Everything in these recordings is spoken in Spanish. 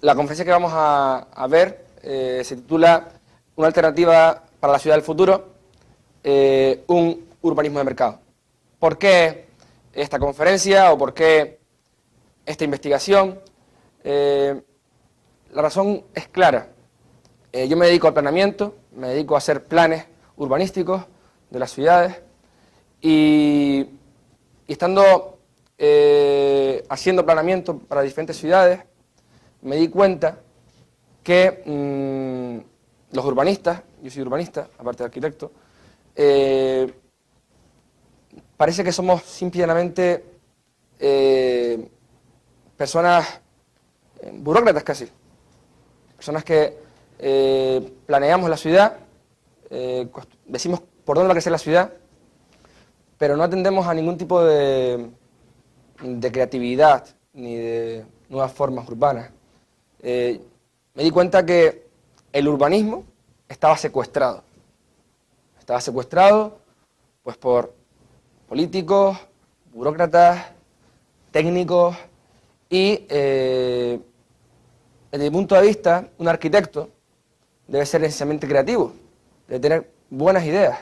La conferencia que vamos a ver se titula Una alternativa para la ciudad del futuro, un urbanismo de mercado. ¿Por qué esta conferencia o por qué esta investigación? La razón es clara. Yo me dedico al planeamiento, me dedico a hacer planes urbanísticos de las ciudades y estando haciendo planeamiento para diferentes ciudades, me di cuenta que los urbanistas, yo soy urbanista, aparte de arquitecto, parece que somos simplemente personas burócratas casi, personas que planeamos la ciudad, decimos por dónde va a crecer la ciudad, pero no atendemos a ningún tipo de creatividad ni de nuevas formas urbanas. Me di cuenta que el urbanismo estaba secuestrado. Estaba secuestrado pues por políticos, burócratas, técnicos y desde mi punto de vista, un arquitecto debe ser necesariamente creativo, debe tener buenas ideas,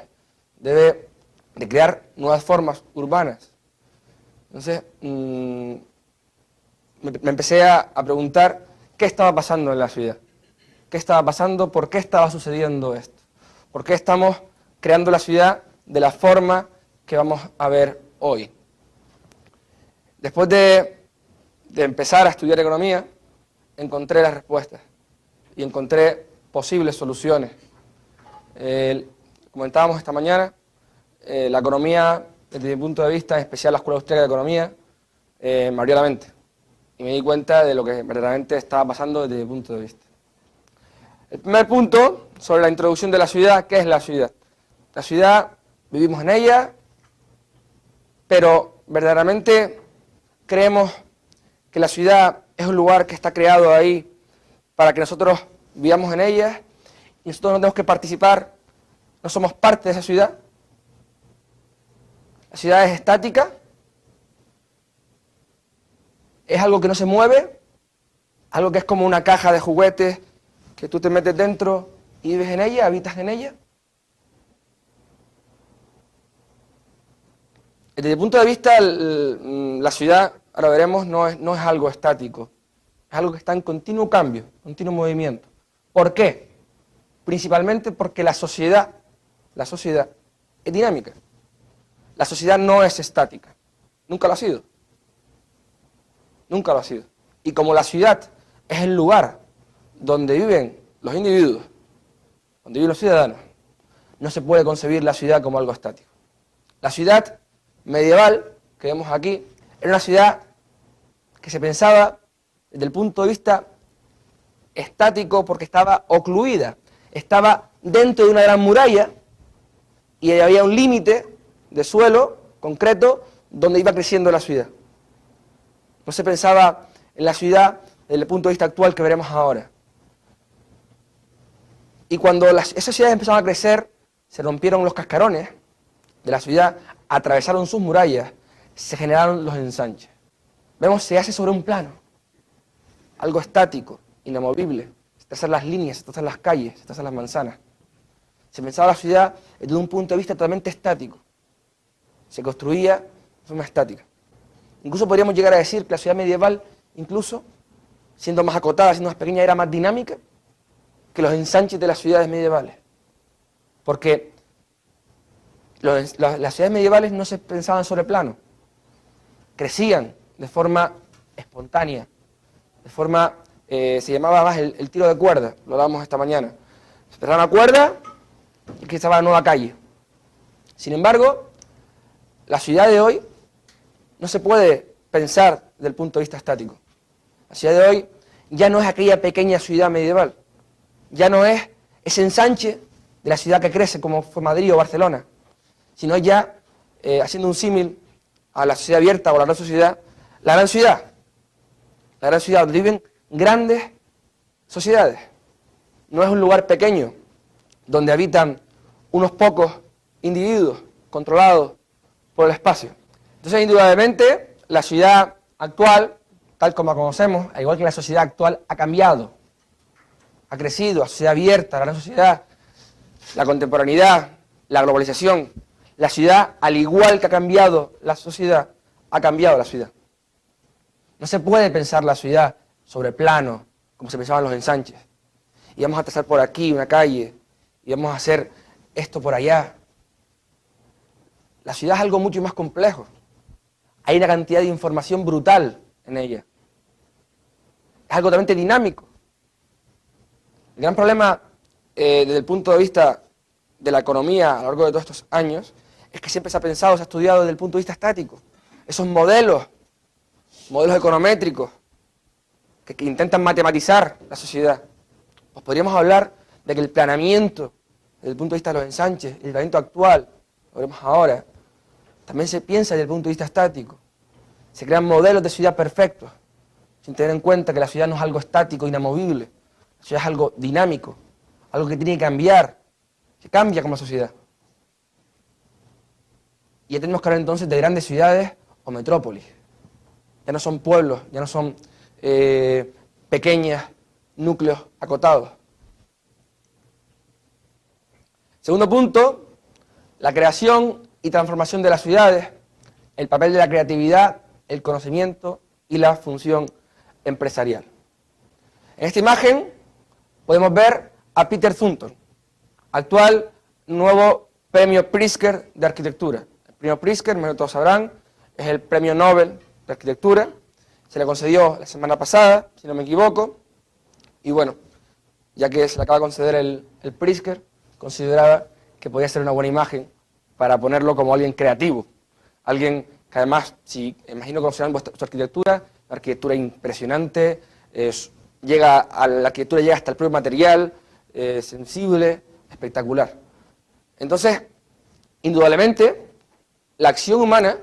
debe de crear nuevas formas urbanas. Entonces, me empecé a preguntar qué estaba pasando en la ciudad, qué estaba pasando, por qué estaba sucediendo esto, por qué estamos creando la ciudad de la forma que vamos a ver hoy. Después de empezar a estudiar economía, encontré las respuestas y encontré posibles soluciones. Comentábamos esta mañana, la economía, desde mi punto de vista, en especial la Escuela Austríaca de Economía, me abrió la mente y me di cuenta de lo que verdaderamente estaba pasando desde mi punto de vista. El primer punto, sobre la introducción de la ciudad, ¿qué es la ciudad? La ciudad, vivimos en ella, pero verdaderamente creemos que la ciudad es un lugar que está creado ahí para que nosotros vivamos en ella y nosotros no tenemos que participar, no somos parte de esa ciudad. La ciudad es estática, es algo que no se mueve, algo que es como una caja de juguetes que tú te metes dentro y vives en ella, habitas en ella. Desde el punto de vista, la ciudad, ahora veremos, no es algo estático, es algo que está en continuo cambio, continuo movimiento. ¿Por qué? Principalmente porque la sociedad es dinámica. La sociedad no es estática, nunca lo ha sido. Nunca lo ha sido. Y como la ciudad es el lugar donde viven los individuos, donde viven los ciudadanos, no se puede concebir la ciudad como algo estático. La ciudad medieval, que vemos aquí, era una ciudad que se pensaba desde el punto de vista estático porque estaba ocluida, estaba dentro de una gran muralla y había un límite de suelo concreto donde iba creciendo la ciudad. No se pensaba en la ciudad desde el punto de vista actual que veremos ahora. Y cuando esas ciudades empezaron a crecer, se rompieron los cascarones de la ciudad, atravesaron sus murallas, se generaron los ensanches. Vemos, se hace sobre un plano, algo estático, inamovible. Se trazan las líneas, se trazan las calles, se trazan las manzanas. Se pensaba la ciudad desde un punto de vista totalmente estático. Se construía de forma estática. Incluso podríamos llegar a decir que la ciudad medieval, incluso, siendo más acotada, siendo más pequeña, era más dinámica que los ensanches de las ciudades medievales. Porque las ciudades medievales no se pensaban sobre plano. Crecían de forma espontánea, de forma, se llamaba más el tiro de cuerda, lo hablábamos esta mañana. Se trazaba una cuerda y crezaba una nueva calle. Sin embargo, la ciudad de hoy no se puede pensar desde el punto de vista estático. La ciudad de hoy ya no es aquella pequeña ciudad medieval, ya no es ese ensanche de la ciudad que crece como fue Madrid o Barcelona, sino ya, haciendo un símil a la sociedad abierta o a la gran sociedad, la gran ciudad donde viven grandes sociedades. No es un lugar pequeño donde habitan unos pocos individuos controlados por el espacio. Entonces, indudablemente, la ciudad actual, tal como la conocemos, al igual que la sociedad actual, ha cambiado, ha crecido, la sociedad abierta, la gran sociedad, la contemporaneidad, la globalización. La ciudad, al igual que ha cambiado la sociedad, ha cambiado la ciudad. No se puede pensar la ciudad sobre plano, como se pensaban los ensanches. Y vamos a trazar por aquí una calle, y vamos a hacer esto por allá. La ciudad es algo mucho más complejo. Hay una cantidad de información brutal en ella. Es algo totalmente dinámico. El gran problema desde el punto de vista de la economía a lo largo de todos estos años es que siempre se ha pensado, se ha estudiado desde el punto de vista estático. Esos modelos econométricos que intentan matematizar la sociedad. Pues podríamos hablar de que el planeamiento, desde el punto de vista de los ensanches, el planeamiento actual, lo veremos ahora, también se piensa desde el punto de vista estático. Se crean modelos de ciudad perfectos, sin tener en cuenta que la ciudad no es algo estático, inamovible. La ciudad es algo dinámico, algo que tiene que cambiar, que cambia como sociedad. Y ya tenemos que hablar entonces de grandes ciudades o metrópolis. Ya no son pueblos, ya no son pequeños núcleos acotados. Segundo punto, la creación y transformación de las ciudades, el papel de la creatividad, el conocimiento y la función empresarial. En esta imagen podemos ver a Peter Thornton, actual nuevo premio Pritzker de arquitectura. El premio Pritzker, como todos sabrán, es el premio Nobel de arquitectura. Se le concedió la semana pasada, si no me equivoco, y bueno, ya que se le acaba de conceder el Pritzker, consideraba que podía ser una buena imagen para ponerlo como alguien creativo, alguien que además, si imagino que conocerán su arquitectura, la arquitectura impresionante, la arquitectura llega hasta el propio material, sensible, espectacular. Entonces, indudablemente, la acción humana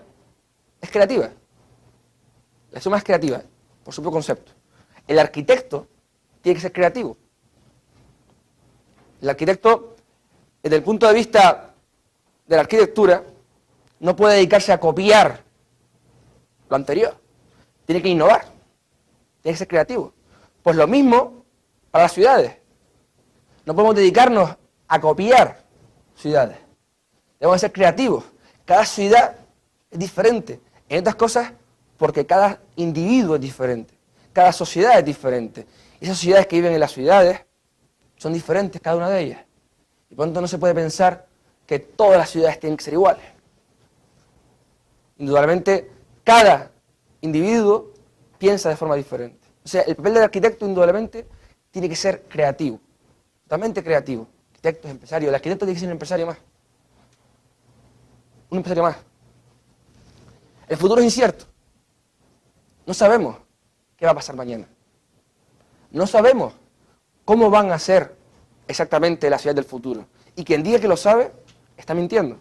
es creativa. La acción humana es creativa, por su propio concepto. El arquitecto tiene que ser creativo. El arquitecto, desde el punto de vista de la arquitectura, no puede dedicarse a copiar lo anterior. Tiene que innovar. Tiene que ser creativo. Pues lo mismo para las ciudades. No podemos dedicarnos a copiar ciudades. Debemos ser creativos. Cada ciudad es diferente. En otras cosas, porque cada individuo es diferente. Cada sociedad es diferente. Y esas sociedades que viven en las ciudades son diferentes, cada una de ellas. Y por lo tanto no se puede pensar que todas las ciudades tienen que ser iguales. Indudablemente, cada individuo piensa de forma diferente. O sea, el papel del arquitecto, indudablemente, tiene que ser creativo. Totalmente creativo. Arquitecto es empresario. El arquitecto tiene que ser un empresario más. Un empresario más. El futuro es incierto. No sabemos qué va a pasar mañana. No sabemos cómo van a ser exactamente las ciudades del futuro. Y quien diga que lo sabe, está mintiendo.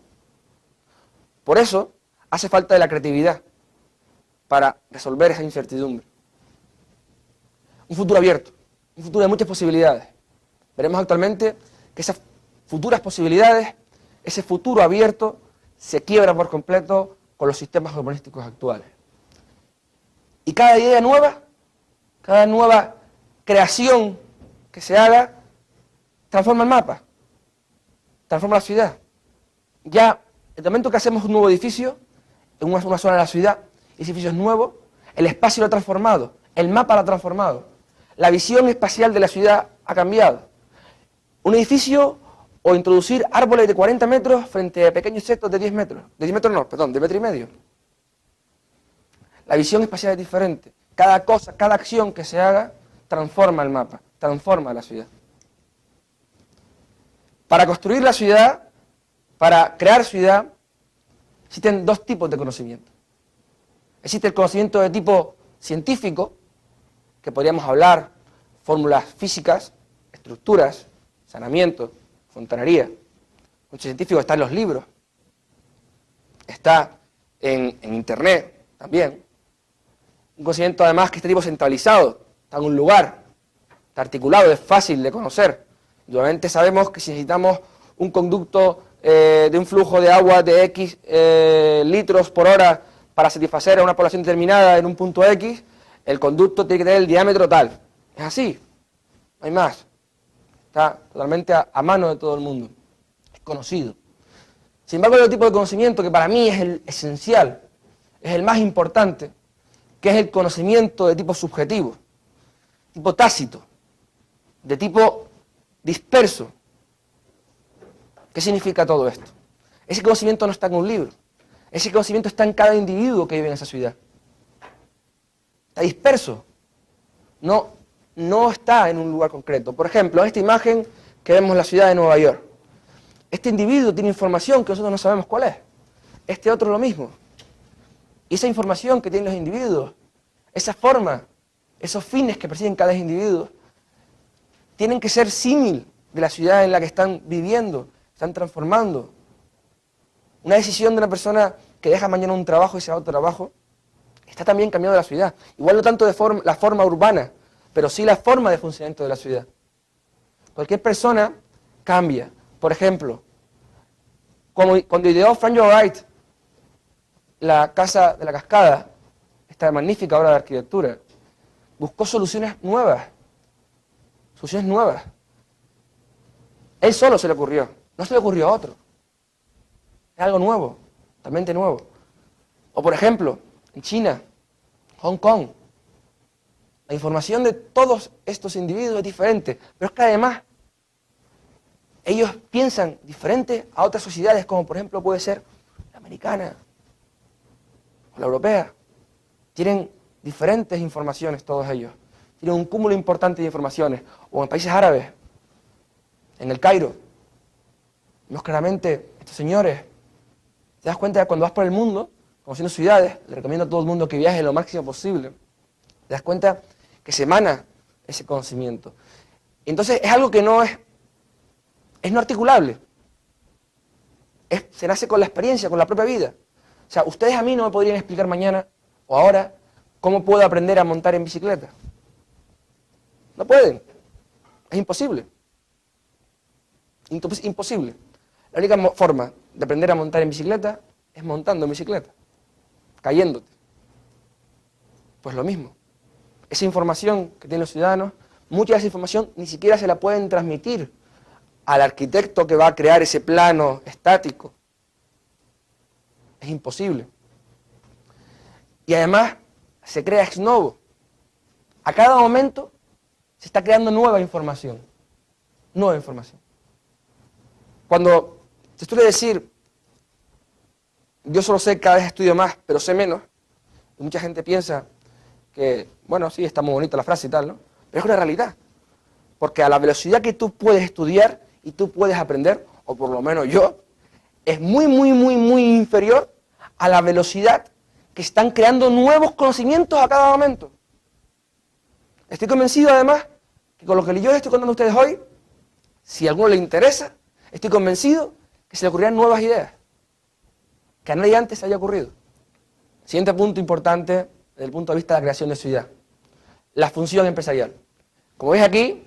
Por eso, hace falta de la creatividad para resolver esa incertidumbre. Un futuro abierto, un futuro de muchas posibilidades. Veremos actualmente que esas futuras posibilidades, ese futuro abierto, se quiebra por completo con los sistemas urbanísticos actuales. Y cada idea nueva, cada nueva creación que se haga, transforma el mapa, transforma la ciudad. Ya, en el momento que hacemos un nuevo edificio, en una zona de la ciudad, ese edificio es nuevo, el espacio lo ha transformado, el mapa lo ha transformado, la visión espacial de la ciudad ha cambiado. Un edificio o introducir árboles de 40 metros frente a pequeños setos de 10 metros. De 10 metros no, perdón, de metro y medio. La visión espacial es diferente. Cada cosa, cada acción que se haga, transforma el mapa, transforma la ciudad. Para construir la ciudad, para crear ciudad, existen dos tipos de conocimiento. Existe el conocimiento de tipo científico, que podríamos hablar, fórmulas físicas, estructuras, saneamiento, fontanería. Un científico está en los libros, está en internet también. Un conocimiento además que este tipo centralizado, está en un lugar, está articulado, es fácil de conocer. Igualmente sabemos que si necesitamos un conducto de un flujo de agua de X litros por hora para satisfacer a una población determinada en un punto X, el conducto tiene que tener el diámetro tal. Es así, no hay más. Está totalmente a mano de todo el mundo. Es conocido. Sin embargo, hay otro tipo de conocimiento que para mí es el esencial, es el más importante, que es el conocimiento de tipo subjetivo, tipo tácito, de tipo disperso. ¿Qué significa todo esto? Ese conocimiento no está en un libro. Ese conocimiento está en cada individuo que vive en esa ciudad. Está disperso. No está en un lugar concreto. Por ejemplo, esta imagen que vemos en la ciudad de Nueva York. Este individuo tiene información que nosotros no sabemos cuál es. Este otro lo mismo. Y esa información que tienen los individuos, esa forma, esos fines que persiguen cada individuo, tienen que ser símil de la ciudad en la que están viviendo, están transformando. Una decisión de una persona que deja mañana un trabajo y se va a otro trabajo, está también cambiando la ciudad. Igual no tanto de la forma urbana, pero sí la forma de funcionamiento de la ciudad. Cualquier persona cambia. Por ejemplo, cuando ideó Frank Lloyd Wright la Casa de la Cascada, esta magnífica obra de arquitectura, buscó soluciones nuevas. Soluciones nuevas. Él solo se le ocurrió, no se le ocurrió a otro. Es algo nuevo, totalmente nuevo. O por ejemplo, en China, Hong Kong, la información de todos estos individuos es diferente, pero es que además ellos piensan diferente a otras sociedades, como por ejemplo puede ser la americana o la europea. Tienen diferentes informaciones todos ellos. Tienen un cúmulo importante de informaciones. O en países árabes, en el Cairo. Vemos claramente, estos señores, te das cuenta de cuando vas por el mundo, conociendo ciudades, le recomiendo a todo el mundo que viaje lo máximo posible, te das cuenta que se emana ese conocimiento. Entonces es algo que no articulable. Se nace con la experiencia, con la propia vida. O sea, ustedes a mí no me podrían explicar mañana o ahora cómo puedo aprender a montar en bicicleta. No pueden. Es imposible. Imposible. La única forma de aprender a montar en bicicleta es montando en bicicleta, cayéndote. Pues lo mismo. Esa información que tienen los ciudadanos, mucha de esa información ni siquiera se la pueden transmitir al arquitecto que va a crear ese plano estático. Es imposible. Y además se crea ex novo. A cada momento se está creando nueva información. Nueva información. Cuando se suele decir, yo solo sé, cada vez estudio más, pero sé menos, y mucha gente piensa que, bueno, sí, está muy bonita la frase y tal, ¿no? Pero es una realidad. Porque a la velocidad que tú puedes estudiar y tú puedes aprender, o por lo menos yo, es muy, muy, muy, muy inferior a la velocidad que están creando nuevos conocimientos a cada momento. Estoy convencido, además, que con lo que yo les estoy contando a ustedes hoy, si a alguno le interesa, estoy convencido que se le ocurrirán nuevas ideas, que a nadie antes se haya ocurrido. Siguiente punto importante desde el punto de vista de la creación de ciudad, la función empresarial. Como veis aquí,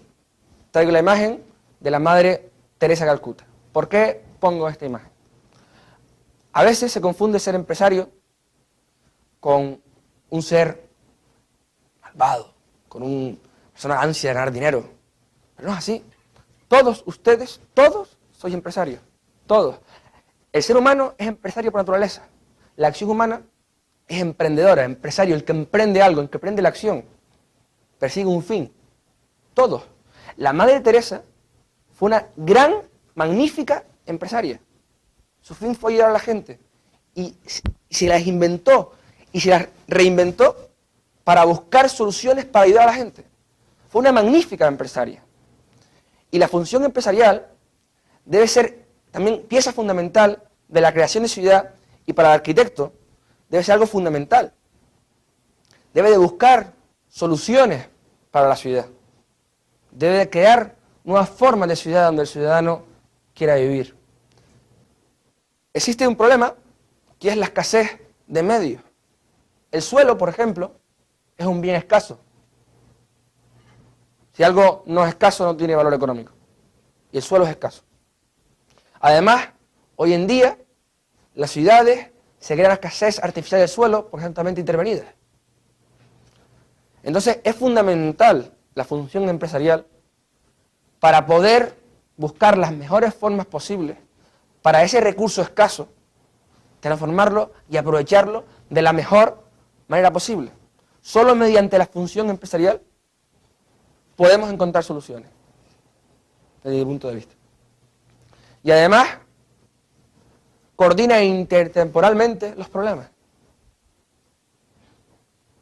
traigo la imagen de la Madre Teresa de Calcuta. ¿Por qué pongo esta imagen? A veces se confunde ser empresario con un ser malvado, con una persona ansia de ganar dinero. Pero no es así. Todos ustedes, todos sois empresarios. Todos. El ser humano es empresario por naturaleza. La acción humana es emprendedora, empresario, el que emprende algo, el que emprende la acción. Persigue un fin. Todos. La Madre Teresa fue una gran, magnífica empresaria. Su fin fue ayudar a la gente. Y se las inventó y se las reinventó para buscar soluciones para ayudar a la gente. Fue una magnífica empresaria. Y la función empresarial debe ser también pieza fundamental de la creación de ciudad, y para el arquitecto debe ser algo fundamental. Debe de buscar soluciones para la ciudad. Debe de crear nuevas formas de ciudad donde el ciudadano quiera vivir. Existe un problema que es la escasez de medios. El suelo, por ejemplo, es un bien escaso. Si algo no es escaso, no tiene valor económico. Y el suelo es escaso. Además, hoy en día, las ciudades se crean escasez artificial del suelo porque son totalmente intervenidas. Entonces es fundamental la función empresarial para poder buscar las mejores formas posibles para ese recurso escaso, transformarlo y aprovecharlo de la mejor manera posible. Solo mediante la función empresarial podemos encontrar soluciones, desde mi punto de vista. Y además, coordina intertemporalmente los problemas.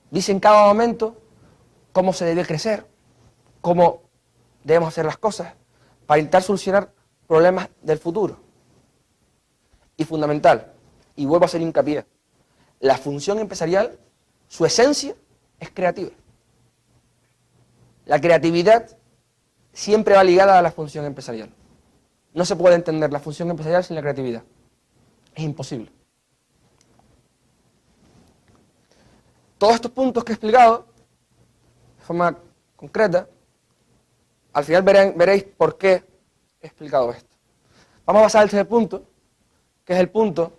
Dice en cada momento cómo se debe crecer, cómo debemos hacer las cosas para intentar solucionar problemas del futuro. Y fundamental, y vuelvo a hacer hincapié, la función empresarial, su esencia es creativa. La creatividad siempre va ligada a la función empresarial. No se puede entender la función empresarial sin la creatividad. Es imposible. Todos estos puntos que he explicado, de forma concreta, al final veréis por qué he explicado esto. Vamos a pasar al tercer punto, que es el punto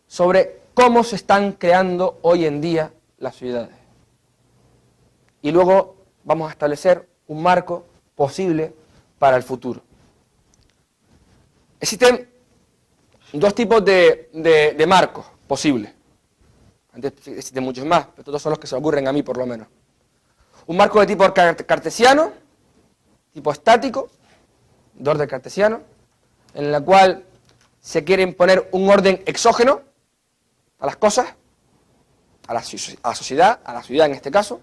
sobre cómo se están creando hoy en día las ciudades. Y luego vamos a establecer un marco posible para el futuro. Existen dos tipos de marcos posibles. Antes existen muchos más, pero estos son los que se me ocurren a mí por lo menos. Un marco de tipo cartesiano, tipo estático, de orden cartesiano, en el cual se quiere imponer un orden exógeno a las cosas, a la sociedad, a la ciudad en este caso,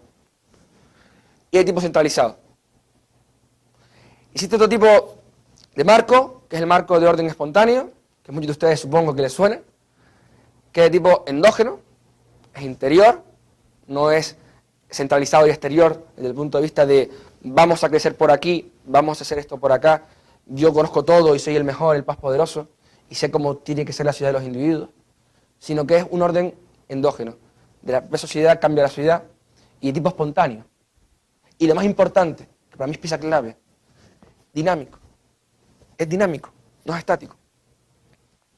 y de tipo centralizado. Existe otro tipo de marco, que es el marco de orden espontáneo, que muchos de ustedes supongo que les suena, que es de tipo endógeno, es interior, no es centralizado y exterior desde el punto de vista de vamos a crecer por aquí, vamos a hacer esto por acá, yo conozco todo y soy el mejor, el más poderoso, y sé cómo tiene que ser la ciudad de los individuos, sino que es un orden endógeno. De la propia sociedad cambia la ciudad y de tipo espontáneo. Y lo más importante, que para mí es pieza clave, dinámico. Es dinámico, no es estático.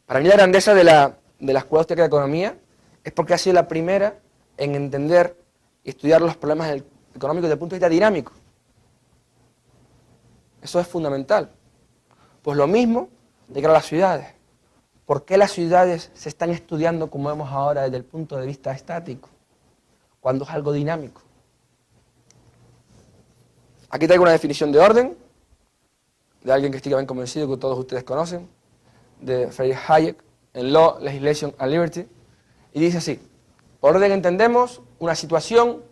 Para mí la grandeza de la Escuela Austríaca de Economía es porque ha sido la primera en entender y estudiar los problemas económicos desde el punto de vista dinámico. Eso es fundamental. Pues lo mismo de cara a las ciudades. ¿Por qué las ciudades se están estudiando como vemos ahora desde el punto de vista estático, cuando es algo dinámico? Aquí traigo una definición de orden, de alguien que estoy bien convencido que todos ustedes conocen, de Friedrich Hayek, en Law, Legislation and Liberty, y dice así: por orden entendemos una situación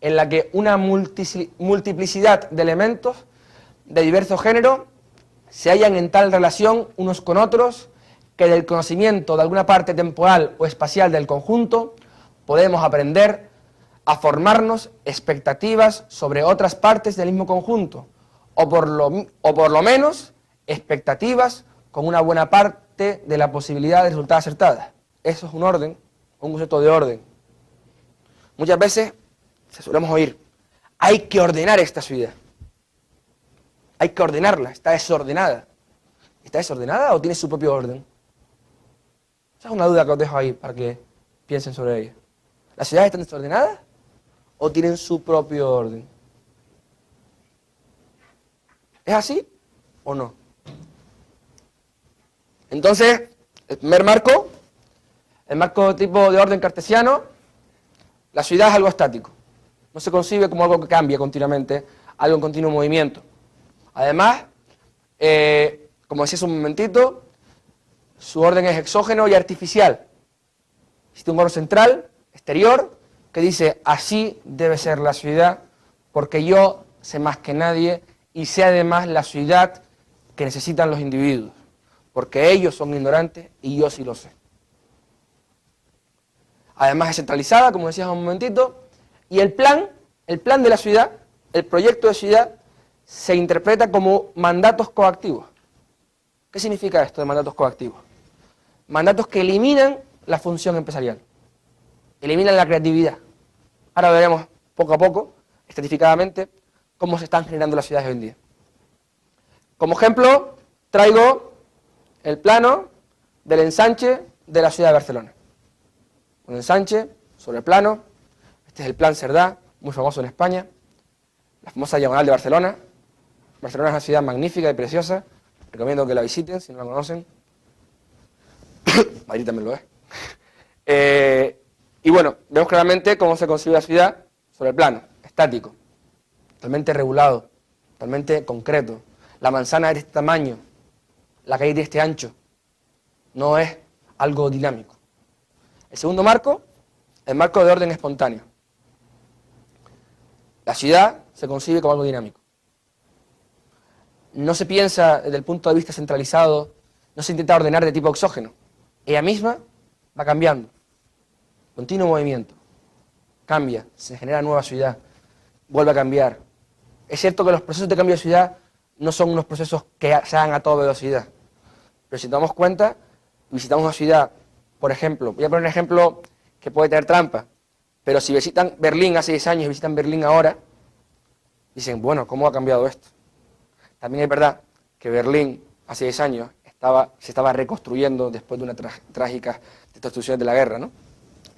en la que una multiplicidad de elementos de diverso género se hallan en tal relación unos con otros que del conocimiento de alguna parte temporal o espacial del conjunto podemos aprender a formarnos expectativas sobre otras partes del mismo conjunto, o por lo menos expectativas con una buena parte de la posibilidad de resultar acertadas. Eso es un orden, un concepto de orden. Muchas veces se solemos oír, hay que ordenar esta ciudad. Hay que ordenarla, está desordenada. ¿Está desordenada o tiene su propio orden? Esa es una duda que os dejo ahí para que piensen sobre ella. ¿Las ciudades están desordenadas o tienen su propio orden? ¿Es así o no? Entonces, el primer marco, el marco tipo de orden cartesiano, la ciudad es algo estático. No se concibe como algo que cambia continuamente, algo en continuo movimiento. Además, como decía hace un momentito, su orden es exógeno y artificial. Existe un orden central, exterior, que dice, así debe ser la ciudad, porque yo sé más que nadie y sé además la ciudad que necesitan los individuos, porque ellos son ignorantes y yo sí lo sé. Además es centralizada, como decías hace un momentito, y el plan de la ciudad, el proyecto de ciudad, se interpreta como mandatos coactivos. ¿Qué significa esto de mandatos coactivos? Mandatos que eliminan la función empresarial, eliminan la creatividad. Ahora veremos poco a poco, estratificadamente, cómo se están generando las ciudades hoy en día. Como ejemplo, traigo el plano del ensanche de la ciudad de Barcelona. Un ensanche sobre el plano, este es el plan Cerdá, muy famoso en España, la famosa Diagonal de Barcelona. Barcelona es una ciudad magnífica y preciosa, recomiendo que la visiten si no la conocen. Madrid también lo es. Y bueno, vemos claramente cómo se concibe la ciudad sobre el plano, estático, totalmente regulado, totalmente concreto. La manzana es de este tamaño, la calle de este ancho, no es algo dinámico. El segundo marco, el marco de orden espontáneo. La ciudad se concibe como algo dinámico. No se piensa desde el punto de vista centralizado, no se intenta ordenar de tipo exógeno. Ella misma va cambiando, continuo movimiento, cambia, se genera nueva ciudad, vuelve a cambiar. Es cierto que los procesos de cambio de ciudad no son unos procesos que se hagan a toda velocidad, pero si nos damos cuenta, visitamos una ciudad, por ejemplo, voy a poner un ejemplo que puede tener trampa, pero si visitan Berlín hace 10 años y visitan Berlín ahora, dicen, bueno, ¿cómo ha cambiado esto? También es verdad que Berlín hace 10 años se estaba reconstruyendo después de una trágica destrucción de la guerra, ¿no?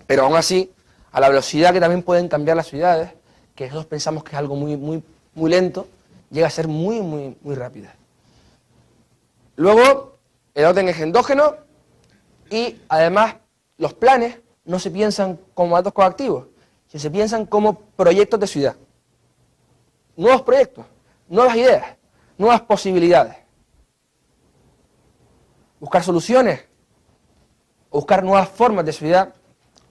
Pero aún así, a la velocidad que también pueden cambiar las ciudades, que nosotros pensamos que es algo muy lento, llega a ser muy rápida. Luego, el orden es endógeno y además los planes no se piensan como actos coactivos, sino se piensan como proyectos de ciudad. Nuevos proyectos, nuevas ideas, nuevas posibilidades. Buscar soluciones, buscar nuevas formas de ciudad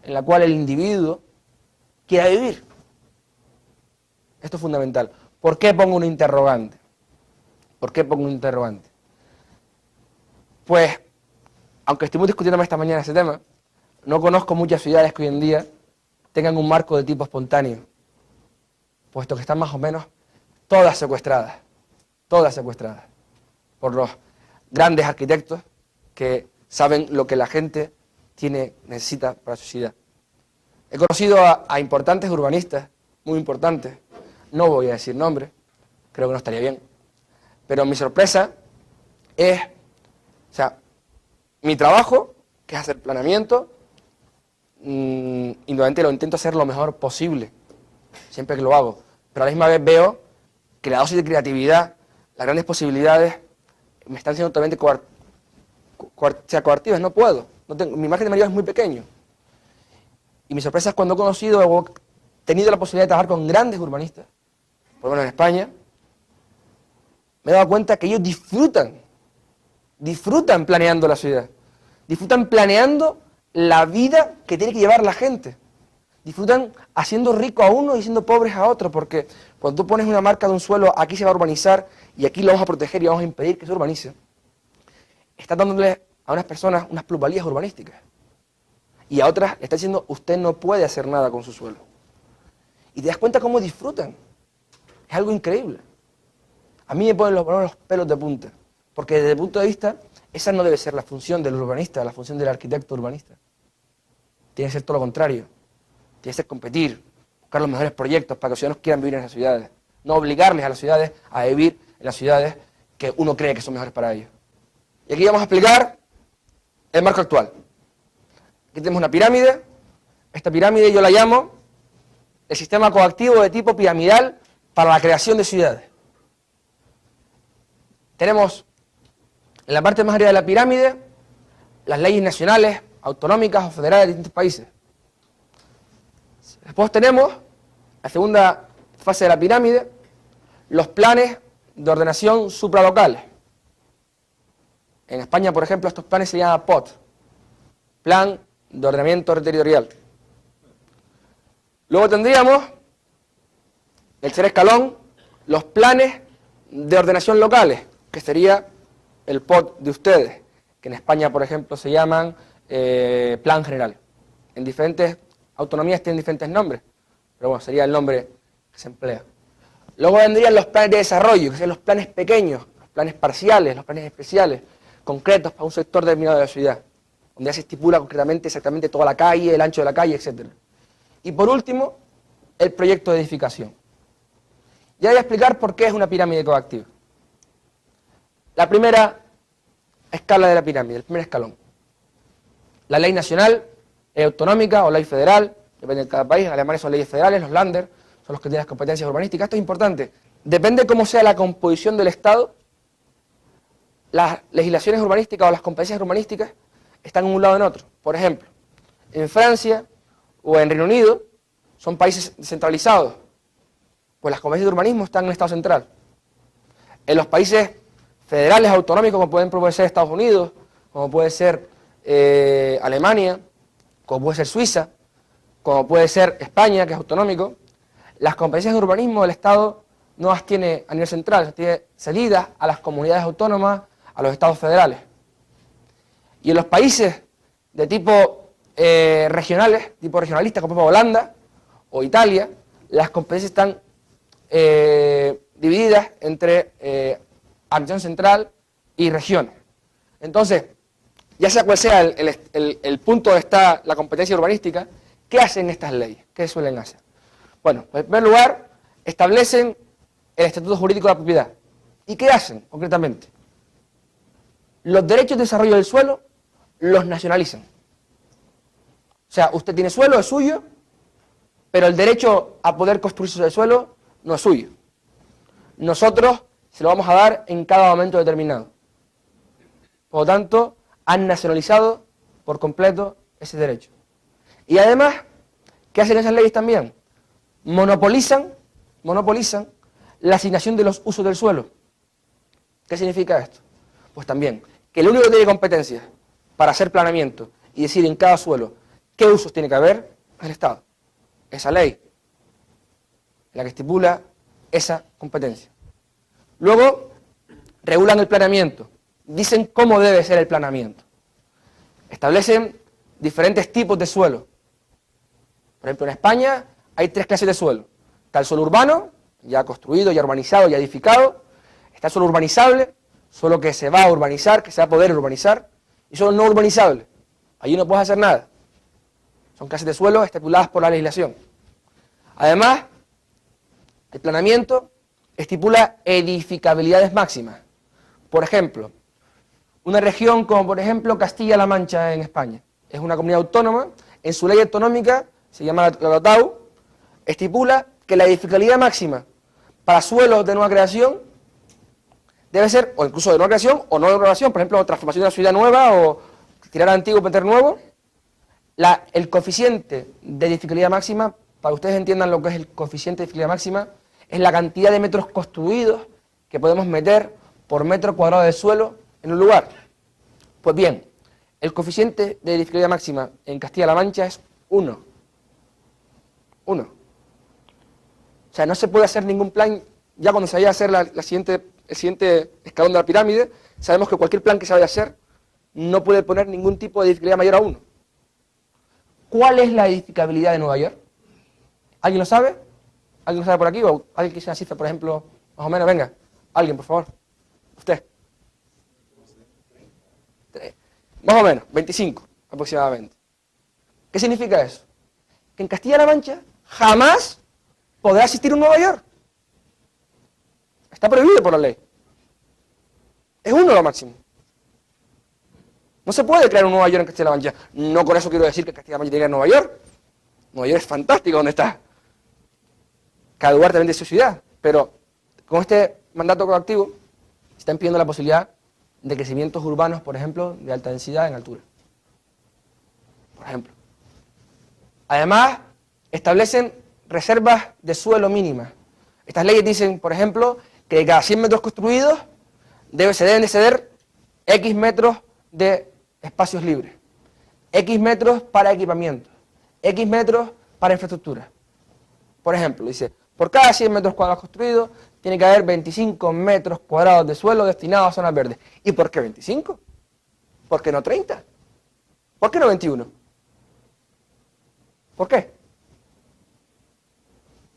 en la cual el individuo quiera vivir. Esto es fundamental. ¿Por qué pongo un interrogante? ¿Por qué pongo un interrogante? Pues, aunque estemos discutiendo esta mañana ese tema, no conozco muchas ciudades que hoy en día tengan un marco de tipo espontáneo, puesto que están más o menos todas secuestradas por los grandes arquitectos que saben lo que la gente necesita para la sociedad. He conocido a importantes urbanistas, muy importantes, no voy a decir nombres, creo que no estaría bien, pero mi sorpresa es, mi trabajo, que es hacer planeamiento, indudablemente lo intento hacer lo mejor posible, siempre que lo hago, pero a la misma vez veo que la dosis de creatividad, las grandes posibilidades, me están siendo totalmente coartivas, no puedo, mi margen de maniobra es muy pequeño. Y mi sorpresa es cuando he tenido la posibilidad de trabajar con grandes urbanistas, por lo menos en España, me he dado cuenta que ellos disfrutan planeando la ciudad, disfrutan planeando la vida que tiene que llevar la gente, disfrutan haciendo rico a uno y siendo pobres a otro, porque cuando tú pones una marca de un suelo, aquí se va a urbanizar y aquí lo vamos a proteger y vamos a impedir que se urbanice, estás dándole a unas personas unas plusvalías urbanísticas y a otras le está diciendo, usted no puede hacer nada con su suelo. Y te das cuenta cómo disfrutan. Es algo increíble. A mí me ponen los pelos de punta, porque desde el punto de vista, esa no debe ser la función del urbanista, la función del arquitecto urbanista. Tiene que ser todo lo contrario. Tiene que ser competir, buscar los mejores proyectos para que los ciudadanos quieran vivir en esas ciudades. No obligarles a las ciudades a vivir en las ciudades que uno cree que son mejores para ellos. Y aquí vamos a explicar el marco actual. Aquí tenemos una pirámide. Esta pirámide yo la llamo el sistema coactivo de tipo piramidal para la creación de ciudades. Tenemos en la parte más arriba de la pirámide las leyes nacionales, autonómicas o federales de distintos países. Después tenemos la segunda fase de la pirámide, los planes de ordenación supralocales. En España, por ejemplo, estos planes se llaman POT, Plan de Ordenamiento Territorial. Luego tendríamos, el tercer escalón, los planes de ordenación locales, que sería el POT de ustedes, que en España, por ejemplo, se llaman Plan General. En diferentes autonomías tienen diferentes nombres, pero bueno, sería el nombre que se emplea. Luego vendrían los planes de desarrollo, que serían los planes pequeños, los planes parciales, los planes especiales, concretos para un sector determinado de la ciudad, donde ya se estipula concretamente exactamente toda la calle, el ancho de la calle, etc. Y por último, el proyecto de edificación. Ya voy a explicar por qué es una pirámide coactiva. La primera escala de la pirámide, el primer escalón. La ley nacional, ley autonómica o ley federal, depende de cada país, en Alemania son leyes federales, los Länder son los que tienen las competencias urbanísticas. Esto es importante. Depende de cómo sea la composición del Estado, las legislaciones urbanísticas o las competencias urbanísticas están en un lado o en otro. Por ejemplo, en Francia o en Reino Unido son países descentralizados, pues las competencias de urbanismo están en el Estado central. En los países federales autonómicos, como pueden ser Estados Unidos, como puede ser Alemania, como puede ser Suiza, como puede ser España, que es autonómico, las competencias de urbanismo del Estado no las tiene a nivel central, las tiene cedidas a las comunidades autónomas, a los estados federales. Y en los países de tipo regionales, tipo regionalistas, como Holanda o Italia, las competencias están divididas entre administración central y regiones. Entonces, ya sea cual sea el punto donde está la competencia urbanística, ¿qué hacen estas leyes? ¿Qué suelen hacer? Bueno, en primer lugar, establecen el estatuto jurídico de la propiedad. ¿Y qué hacen concretamente? Los derechos de desarrollo del suelo los nacionalizan. O sea, usted tiene suelo, es suyo, pero el derecho a poder construir sobre el suelo no es suyo. Nosotros se lo vamos a dar en cada momento determinado. Por lo tanto, han nacionalizado por completo ese derecho. Y además, ¿qué hacen esas leyes también? Monopolizan la asignación de los usos del suelo. ¿Qué significa esto? Pues también, que el único que tiene competencias para hacer planeamiento y decir en cada suelo qué usos tiene que haber es el Estado. Esa ley, la que estipula esa competencia. Luego, regulan el planeamiento. Dicen cómo debe ser el planeamiento. Establecen diferentes tipos de suelo. Por ejemplo, en España hay 3 clases de suelo. Está el suelo urbano, ya construido, ya urbanizado, ya edificado. Está el suelo urbanizable, suelo que se va a urbanizar, que se va a poder urbanizar. Y suelo no urbanizable. Allí no puedes hacer nada. Son clases de suelo estipuladas por la legislación. Además, el planeamiento estipula edificabilidades máximas. Por ejemplo, una región como por ejemplo Castilla-La Mancha en España. Es una comunidad autónoma, en su ley autonómica, se llama la LOTAU, estipula que la edificabilidad máxima para suelos de nueva creación debe ser, o incluso de nueva creación o no de nueva creación, por ejemplo, transformación de una ciudad nueva o tirar antiguo y meter nuevo, el coeficiente de edificabilidad máxima, para que ustedes entiendan lo que es el coeficiente de edificabilidad máxima, es la cantidad de metros construidos que podemos meter por metro cuadrado de suelo en un lugar. Pues bien, el coeficiente de edificabilidad máxima en Castilla-La Mancha es 1. 1. O sea, no se puede hacer ningún plan, ya cuando se vaya a hacer el siguiente escalón de la pirámide, sabemos que cualquier plan que se vaya a hacer no puede poner ningún tipo de edificabilidad mayor a 1. ¿Cuál es la edificabilidad de Nueva York? ¿Alguien lo sabe? ¿Alguien lo sabe por aquí? ¿O alguien que sea una cifra, por ejemplo, más o menos? Venga, alguien, por favor. Usted. Más o menos, 25 aproximadamente. ¿Qué significa eso? Que en Castilla-La Mancha jamás podrá existir un Nueva York. Está prohibido por la ley. Es 1 lo máximo. No se puede crear un Nueva York en Castilla-La Mancha. No con eso quiero decir que Castilla-La Mancha tiene que ir a Nueva York. Nueva York es fantástico donde está. Cada lugar también de su ciudad. Pero con este mandato coactivo se está impidiendo la posibilidad de crecimientos urbanos, por ejemplo, de alta densidad en altura. Por ejemplo. Además, establecen reservas de suelo mínimas. Estas leyes dicen, por ejemplo, que de cada 100 metros construidos se deben de ceder X metros de espacios libres, X metros para equipamiento, X metros para infraestructura. Por ejemplo, dice, por cada 100 metros cuadrados construidos, tiene que haber 25 metros cuadrados de suelo destinados a zonas verdes. ¿Y por qué 25? ¿Por qué no 30? ¿Por qué no 21? ¿Por qué?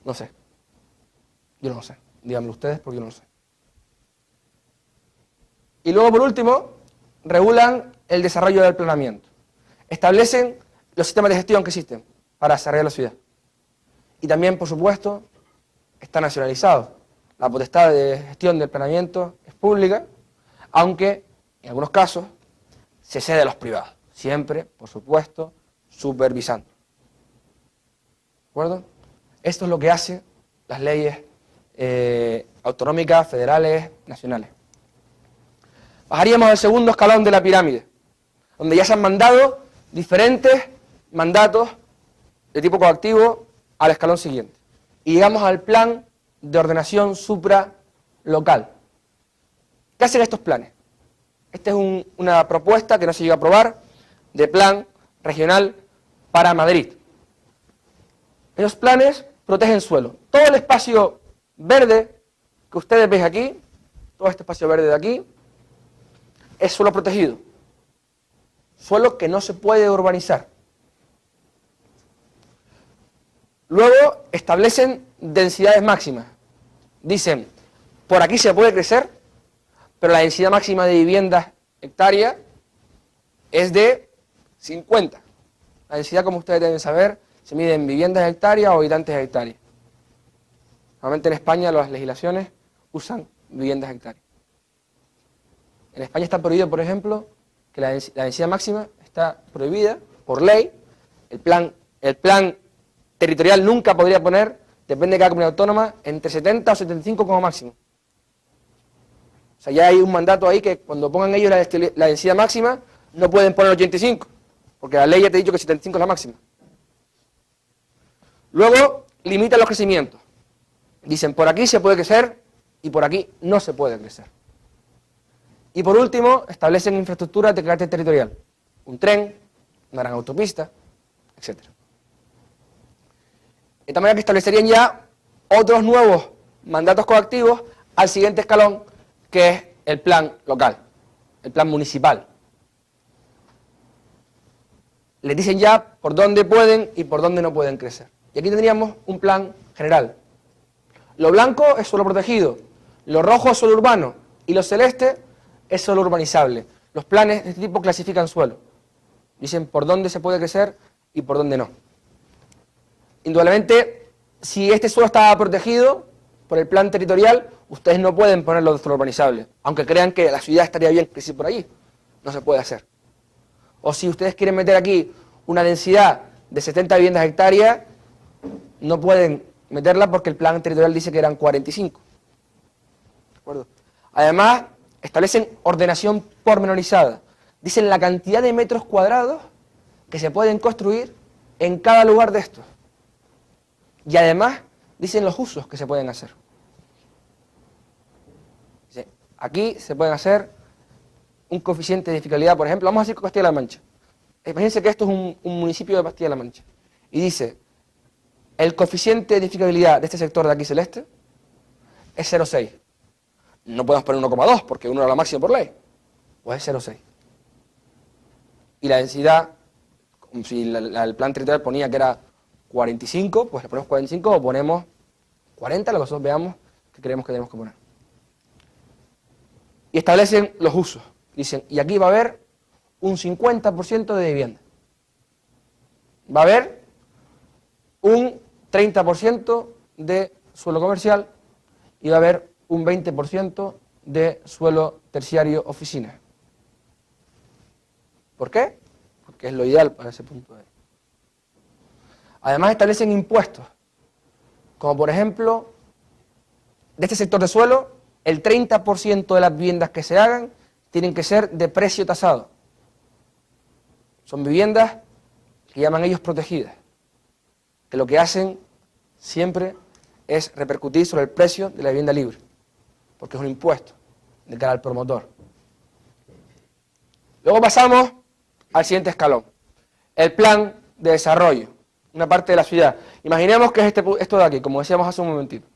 No sé. Yo no lo sé. Díganmelo ustedes porque yo no lo sé. Y luego, por último, regulan el desarrollo del planeamiento. Establecen los sistemas de gestión que existen para desarrollar la ciudad. Y también, por supuesto, está nacionalizado. La potestad de gestión del planeamiento es pública, aunque en algunos casos se cede a los privados. Siempre, por supuesto, supervisando. ¿De acuerdo? Esto es lo que hace las leyes autonómicas, federales, nacionales. Bajaríamos al segundo escalón de la pirámide, donde ya se han mandado diferentes mandatos de tipo coactivo al escalón siguiente. Y llegamos al plan de ordenación supralocal. ¿Qué hacen estos planes? Esta es una propuesta que no se llegó a aprobar de plan regional para Madrid. Esos planes protegen suelo. Todo el espacio verde que ustedes ven aquí, todo este espacio verde de aquí, es suelo protegido. Suelo que no se puede urbanizar. Luego establecen densidades máximas. Dicen, por aquí se puede crecer, pero la densidad máxima de viviendas hectárea es de 50. La densidad, como ustedes deben saber, se mide en viviendas hectáreas o habitantes hectáreas. Normalmente en España las legislaciones usan viviendas hectáreas. En España está prohibido, por ejemplo, que la densidad máxima está prohibida por ley. El plan territorial nunca podría poner, depende de cada comunidad autónoma, entre 70 o 75 como máximo. O sea, ya hay un mandato ahí que cuando pongan ellos la densidad máxima, no pueden poner 85, porque la ley ya te ha dicho que 75 es la máxima. Luego, limitan los crecimientos. Dicen, por aquí se puede crecer y por aquí no se puede crecer. Y por último, establecen infraestructuras de carácter territorial. Un tren, una gran autopista, etc. De esta manera que establecerían ya otros nuevos mandatos coactivos al siguiente escalón, que es el plan local, el plan municipal. Les dicen ya por dónde pueden y por dónde no pueden crecer. Y aquí tendríamos un plan general. Lo blanco es suelo protegido, lo rojo es suelo urbano y lo celeste es suelo urbanizable. Los planes de este tipo clasifican suelo. Dicen por dónde se puede crecer y por dónde no. Indudablemente, si este suelo estaba protegido por el plan territorial, ustedes no pueden ponerlo de suelo urbanizable, aunque crean que la ciudad estaría bien crecer por allí. No se puede hacer. O si ustedes quieren meter aquí una densidad de 70 viviendas hectáreas, no pueden meterla porque el plan territorial dice que eran 45. ¿De acuerdo? Además, establecen ordenación pormenorizada. Dicen la cantidad de metros cuadrados que se pueden construir en cada lugar de estos. Y además, dicen los usos que se pueden hacer. Dice, aquí se pueden hacer un coeficiente de edificabilidad, por ejemplo, vamos a decir Castilla-La Mancha. Imagínense que esto es un municipio de Castilla-La Mancha. Y dice, el coeficiente de edificabilidad de este sector de aquí celeste es 0,6. No podemos poner 1,2 porque 1 era la máxima por ley. Pues es 0,6. Y la densidad, como si el plan territorial ponía que era 45, pues le ponemos 45 o ponemos 40, lo que nosotros veamos que creemos que tenemos que poner. Y establecen los usos. Dicen, y aquí va a haber un 50% de vivienda. Va a haber un 30% de suelo comercial y va a haber un 20% de suelo terciario oficina. ¿Por qué? Porque es lo ideal para ese punto de vista. Además establecen impuestos, como por ejemplo, de este sector de suelo, el 30% de las viviendas que se hagan tienen que ser de precio tasado. Son viviendas que llaman ellos protegidas, que lo que hacen siempre es repercutir sobre el precio de la vivienda libre, porque es un impuesto de cara al promotor. Luego pasamos al siguiente escalón, el plan de desarrollo, una parte de la ciudad. Imaginemos que es esto de aquí, como decíamos hace un momentito.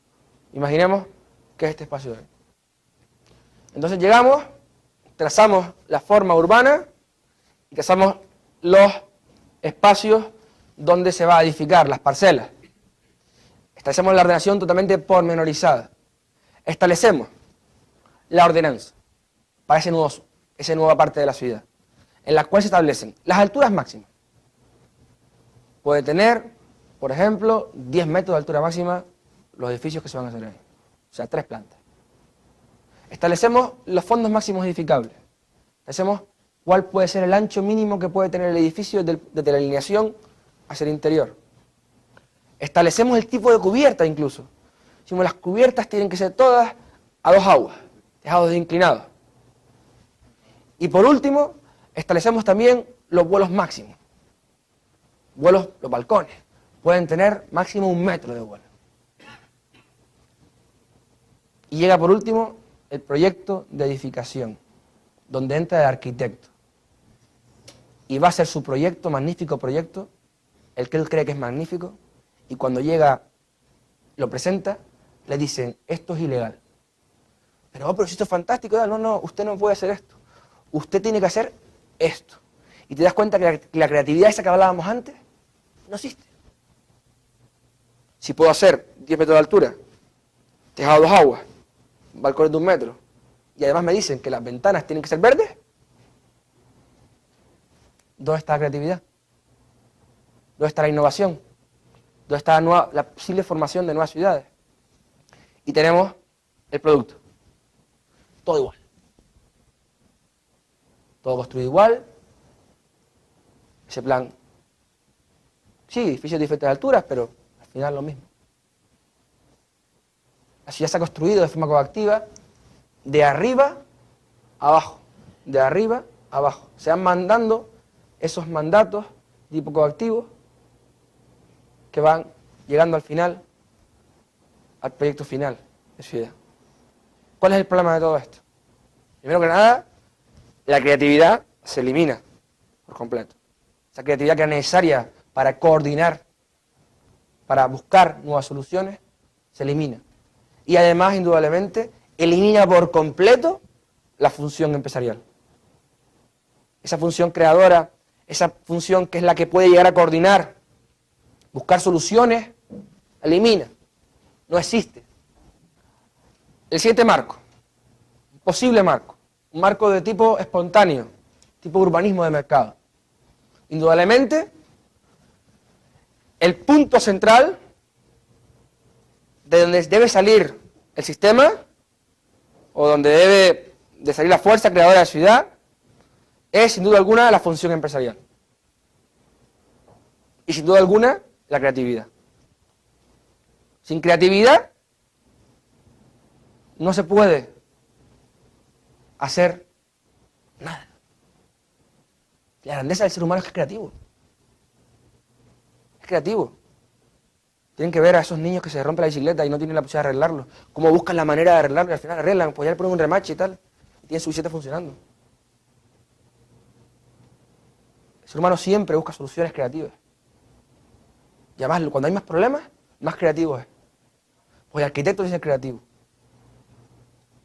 Imaginemos que es este espacio de aquí. Entonces llegamos, trazamos la forma urbana y trazamos los espacios donde se va a edificar, las parcelas. Establecemos la ordenación totalmente pormenorizada. Establecemos la ordenanza para esa nueva parte de la ciudad, en la cual se establecen las alturas máximas. Puede tener, por ejemplo, 10 metros de altura máxima los edificios que se van a hacer ahí. O sea, 3 plantas. Establecemos los fondos máximos edificables. Establecemos cuál puede ser el ancho mínimo que puede tener el edificio desde la alineación hacia el interior. Establecemos el tipo de cubierta incluso. Decimos, las cubiertas tienen que ser todas a 2 aguas, tejados inclinados. Y por último, establecemos también los vuelos máximos. Vuelos, los balcones, pueden tener máximo 1 metro de vuelo. Y llega por último el proyecto de edificación, donde entra el arquitecto. Y va a ser su proyecto, magnífico proyecto, el que él cree que es magnífico, y cuando llega, lo presenta, le dicen, esto es ilegal. Pero si esto es fantástico, no, usted no puede hacer esto. Usted tiene que hacer esto. Y te das cuenta que la creatividad esa que hablábamos antes, no existe. Si puedo hacer 10 metros de altura, tejado a 2 aguas, balcones de 1 metro, y además me dicen que las ventanas tienen que ser verdes, ¿dónde está la creatividad? ¿Dónde está la innovación? ¿Dónde está la posible formación de nuevas ciudades? Y tenemos el producto. Todo igual. Todo construido igual. Ese plan, sí, edificios de diferentes alturas, pero al final lo mismo. La ciudad se ha construido de forma coactiva, de arriba a abajo, de arriba a abajo. Se van mandando esos mandatos tipo coactivos que van llegando al final, al proyecto final de ciudad. ¿Cuál es el problema de todo esto? Primero que nada, la creatividad se elimina por completo. Esa creatividad que es necesaria para coordinar, para buscar nuevas soluciones, se elimina. Y además, indudablemente, elimina por completo la función empresarial. Esa función creadora, esa función que es la que puede llegar a coordinar, buscar soluciones, elimina. No existe. El siguiente marco, un posible marco, un marco de tipo espontáneo, tipo urbanismo de mercado. Indudablemente, el punto central de donde debe salir el sistema, o donde debe de salir la fuerza creadora de la ciudad, es sin duda alguna la función empresarial. Y sin duda alguna, la creatividad. Sin creatividad, no se puede hacer nada. La grandeza del ser humano es que es creativo. Es creativo. Tienen que ver a esos niños que se rompen la bicicleta y no tienen la posibilidad de arreglarlo. Cómo buscan la manera de arreglarlo y al final arreglan, pues ya le ponen un remache y tal. Y tienen su bicicleta funcionando. El ser humano siempre busca soluciones creativas. Y además, cuando hay más problemas, más creativo es. Pues el arquitecto tiene que ser creativo.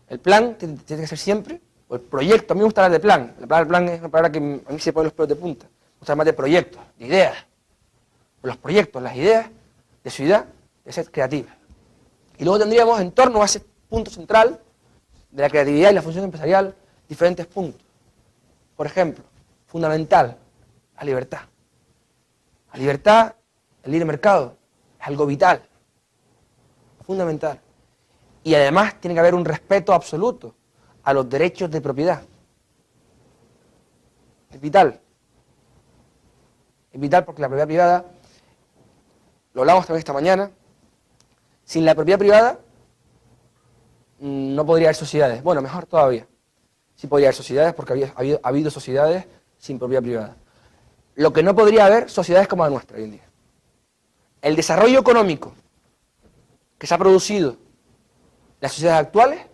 El plan tiene que ser siempre, o el proyecto, a mí me gusta hablar de plan. La palabra plan es una palabra que a mí se pone los pelos de punta. Me gusta hablar más de proyectos, de ideas. Los proyectos, las ideas de ciudad, de ser creativa. Y luego tendríamos en torno a ese punto central de la creatividad y la función empresarial diferentes puntos. Por ejemplo, fundamental, la libertad. La libertad, el libre mercado, es algo vital, fundamental. Y además tiene que haber un respeto absoluto a los derechos de propiedad. Es vital. Es vital porque la propiedad privada, lo hablamos también esta mañana, sin la propiedad privada no podría haber sociedades. Bueno, mejor todavía. Sí podría haber sociedades porque ha habido sociedades sin propiedad privada. Lo que no podría haber sociedades como la nuestra hoy en día. El desarrollo económico que se ha producido en las sociedades actuales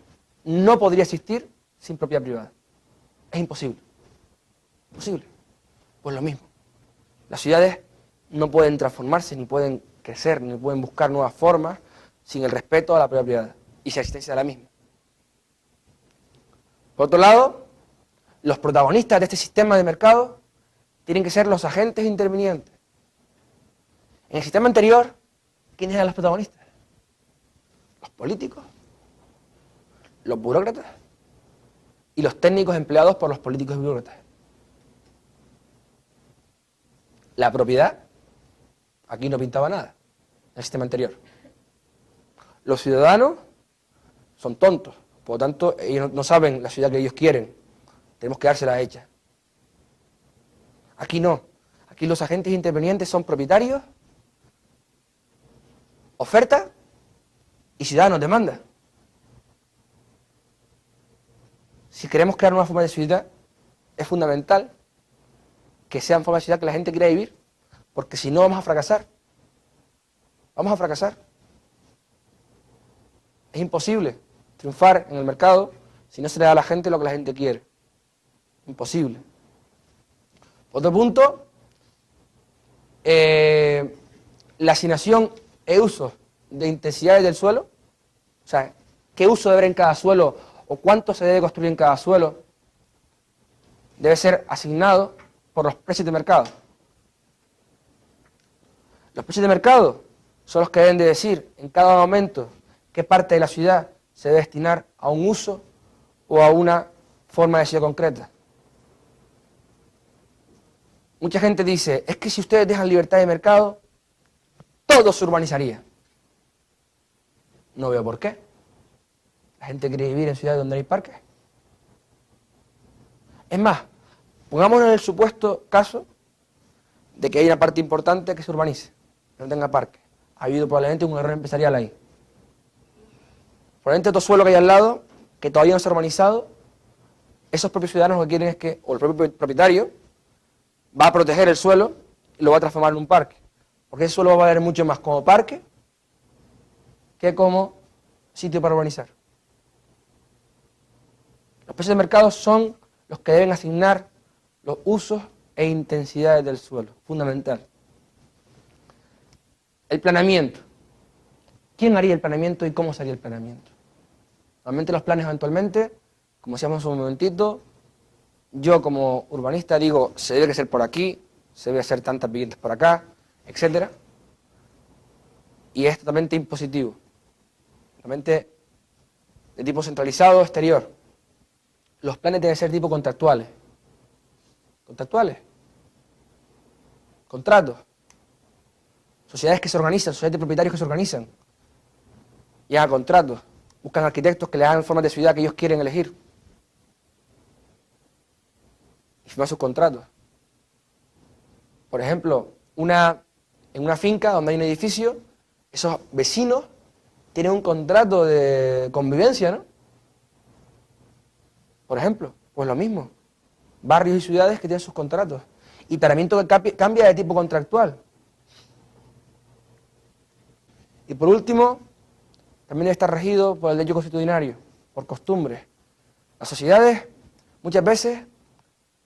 no podría existir sin propiedad privada. Es imposible. Imposible. Pues lo mismo. Las ciudades no pueden transformarse, ni pueden crecer, ni pueden buscar nuevas formas sin el respeto a la propiedad privada y sin la existencia de la misma. Por otro lado, los protagonistas de este sistema de mercado tienen que ser los agentes intervinientes. En el sistema anterior, ¿quiénes eran los protagonistas? Los políticos, los burócratas y los técnicos empleados por los políticos y burócratas. La propiedad, aquí no pintaba nada, en el sistema anterior. Los ciudadanos son tontos, por lo tanto, ellos no saben la ciudad que ellos quieren. Tenemos que dársela hecha. Aquí no. Aquí los agentes intervenientes son propietarios, oferta y y ciudad nos demanda. Si queremos crear una forma de ciudad, es fundamental que sean formas de ciudad que la gente quiera vivir, porque si no vamos a fracasar. Vamos a fracasar. Es imposible triunfar en el mercado si no se le da a la gente lo que la gente quiere. Imposible. Otro punto, la asignación e uso de intensidades del suelo, o sea, qué uso debe haber en cada suelo o cuánto se debe construir en cada suelo, debe ser asignado por los precios de mercado. Los precios de mercado son los que deben de decir en cada momento qué parte de la ciudad se debe destinar a un uso o a una forma de ciudad concreta. Mucha gente dice, es que si ustedes dejan libertad de mercado, todo se urbanizaría. No veo por qué. La gente quiere vivir en ciudades donde hay parques. Es más, pongámonos en el supuesto caso de que hay una parte importante que se urbanice, que no tenga parques. Ha habido probablemente un error empresarial ahí. Probablemente otro suelo que hay al lado, que todavía no se ha urbanizado, esos propios ciudadanos lo que quieren es que, o el propio propietario, va a proteger el suelo y lo va a transformar en un parque. Porque ese suelo va a valer mucho más como parque que como sitio para urbanizar. Los precios de mercado son los que deben asignar los usos e intensidades del suelo, fundamental. El planeamiento. ¿Quién haría el planeamiento y cómo se haría el planeamiento? Normalmente los planes eventualmente, como decíamos hace un momentito, yo como urbanista digo, se debe hacer por aquí, se debe hacer tantas viviendas por acá, etc. Y es totalmente impositivo, totalmente de tipo centralizado exterior. Los planes deben ser tipo contractuales. ¿Contractuales? Contratos. Sociedades que se organizan, sociedades de propietarios que se organizan. Llegan a contratos. Buscan arquitectos que les hagan formas de ciudad que ellos quieren elegir. Y firman sus contratos. Por ejemplo, en una finca donde hay un edificio, esos vecinos tienen un contrato de convivencia, ¿no? Por ejemplo, pues lo mismo. Barrios y ciudades que tienen sus contratos. Y planeamiento que cambia de tipo contractual. Y por último, también está regido por el derecho constitucionario, por costumbres. Las sociedades muchas veces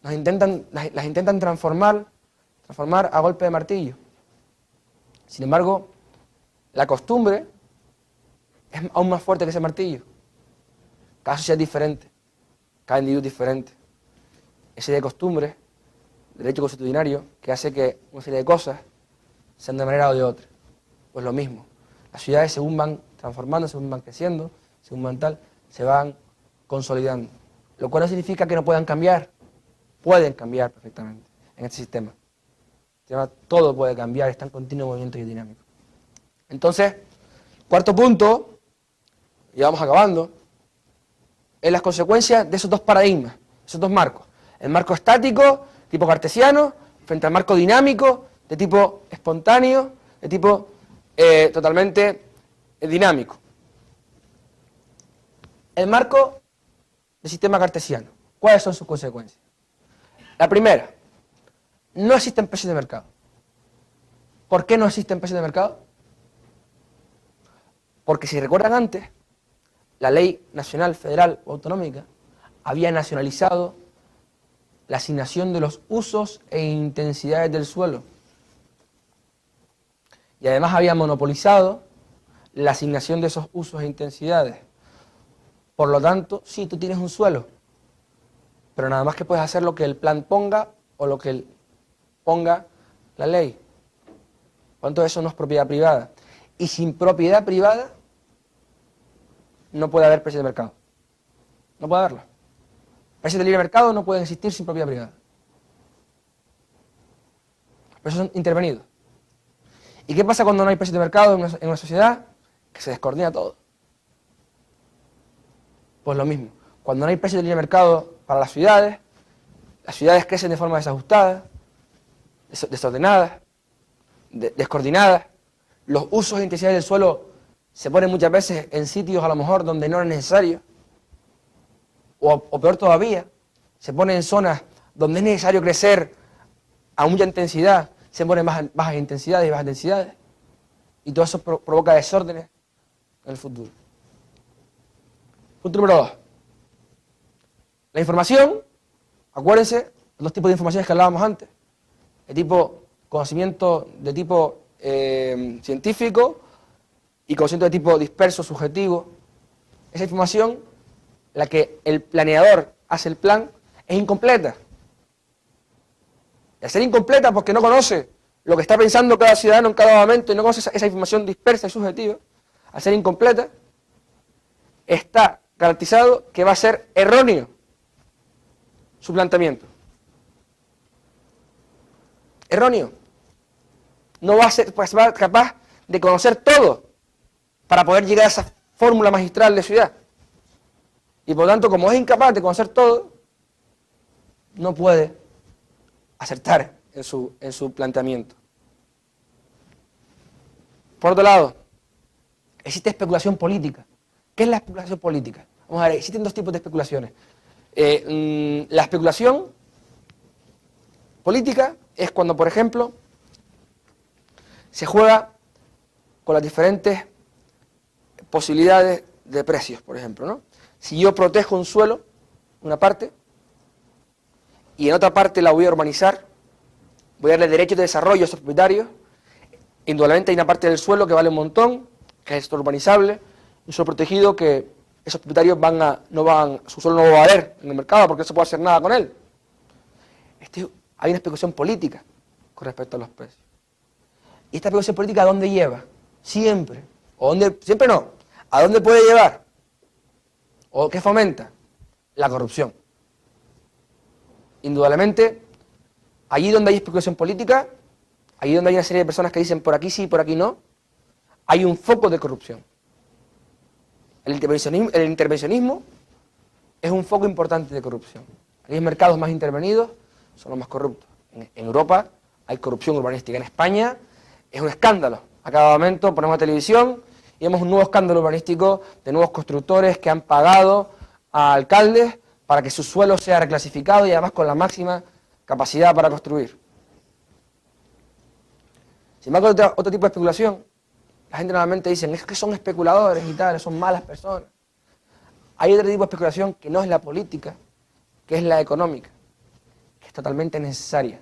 las intentan transformar a golpe de martillo. Sin embargo, la costumbre es aún más fuerte que ese martillo. Cada sociedad es diferente, cada individuo es diferente. Ese de costumbre, derecho constitucionario, que hace que una serie de cosas sean de manera o de otra. Pues lo mismo. Las ciudades, según van transformando, según van creciendo, según van tal, se van consolidando. Lo cual no significa que no puedan cambiar. Pueden cambiar perfectamente en este sistema. Todo puede cambiar, está en continuo movimiento y dinámico. Entonces, cuarto punto, y vamos acabando, es las consecuencias de esos dos paradigmas, esos dos marcos. El marco estático, tipo cartesiano, frente al marco dinámico, de tipo espontáneo, de tipo totalmente dinámico. El marco del sistema cartesiano, ¿cuáles son sus consecuencias? La primera, no existen precios de mercado. ¿Por qué no existen precios de mercado? Porque si recuerdan antes, la ley nacional, federal o autonómica había nacionalizado la asignación de los usos e intensidades del suelo. Y además había monopolizado la asignación de esos usos e intensidades. Por lo tanto, sí, tú tienes un suelo, pero nada más que puedes hacer lo que el plan ponga o lo que ponga la ley. Por lo tanto, eso no es propiedad privada. Y sin propiedad privada no puede haber precios de mercado. No puede haberlo. Precios de libre mercado no pueden existir sin propiedad privada. Por eso son intervenidos. ¿Y qué pasa cuando no hay precios de mercado en una sociedad? Que se descoordina todo. Pues lo mismo. Cuando no hay precios de libre mercado para las ciudades crecen de forma desajustada, desordenadas, descoordinadas, los usos e intensidades del suelo se pone muchas veces en sitios a lo mejor donde no es necesario, o peor todavía, se pone en zonas donde es necesario crecer a mucha intensidad, se ponen bajas intensidades y bajas densidades, y todo eso provoca desórdenes en el futuro. Punto número 2. La información, acuérdense, los tipos de informaciones que hablábamos antes, de tipo conocimiento de tipo científico y conocimiento de tipo disperso, subjetivo. Esa información, la que el planeador hace el plan, es incompleta. Y al ser incompleta porque no conoce lo que está pensando cada ciudadano en cada momento y no conoce esa información dispersa y subjetiva, al ser incompleta, está garantizado que va a ser erróneo su planteamiento. Erróneo. No va a ser capaz de conocer todo para poder llegar a esa fórmula magistral de ciudad. Y por lo tanto, como es incapaz de conocer todo, no puede acertar en su planteamiento. Por otro lado, existe especulación política. ¿Qué es la especulación política? Vamos a ver, existen dos tipos de especulaciones. La especulación política es cuando, por ejemplo, se juega con las diferentes posibilidades de precios, por ejemplo, ¿no? Si yo protejo un suelo, una parte, y en otra parte la voy a urbanizar, voy a darle derechos de desarrollo a esos propietarios, indudablemente hay una parte del suelo que vale un montón, que es urbanizable, un suelo protegido que esos propietarios su suelo no va a valer en el mercado porque no se puede hacer nada con él. Hay una especulación política con respecto a los precios. ¿Y esta especulación política a dónde lleva? Siempre. Siempre no. ¿A dónde puede llevar? ¿O qué fomenta? La corrupción. Indudablemente, allí donde hay especulación política, allí donde hay una serie de personas que dicen por aquí sí, por aquí no, hay un foco de corrupción. El intervencionismo es un foco importante de corrupción. Aquellos mercados más intervenidos son los más corruptos. En Europa hay corrupción urbanística. En España es un escándalo. A cada momento ponemos la televisión y vemos un nuevo escándalo urbanístico de nuevos constructores que han pagado a alcaldes para que su suelo sea reclasificado y además con la máxima capacidad para construir. Sin embargo, otro tipo de especulación, la gente normalmente dice, es que son especuladores y tal, son malas personas. Hay otro tipo de especulación que no es la política, que es la económica, que es totalmente necesaria,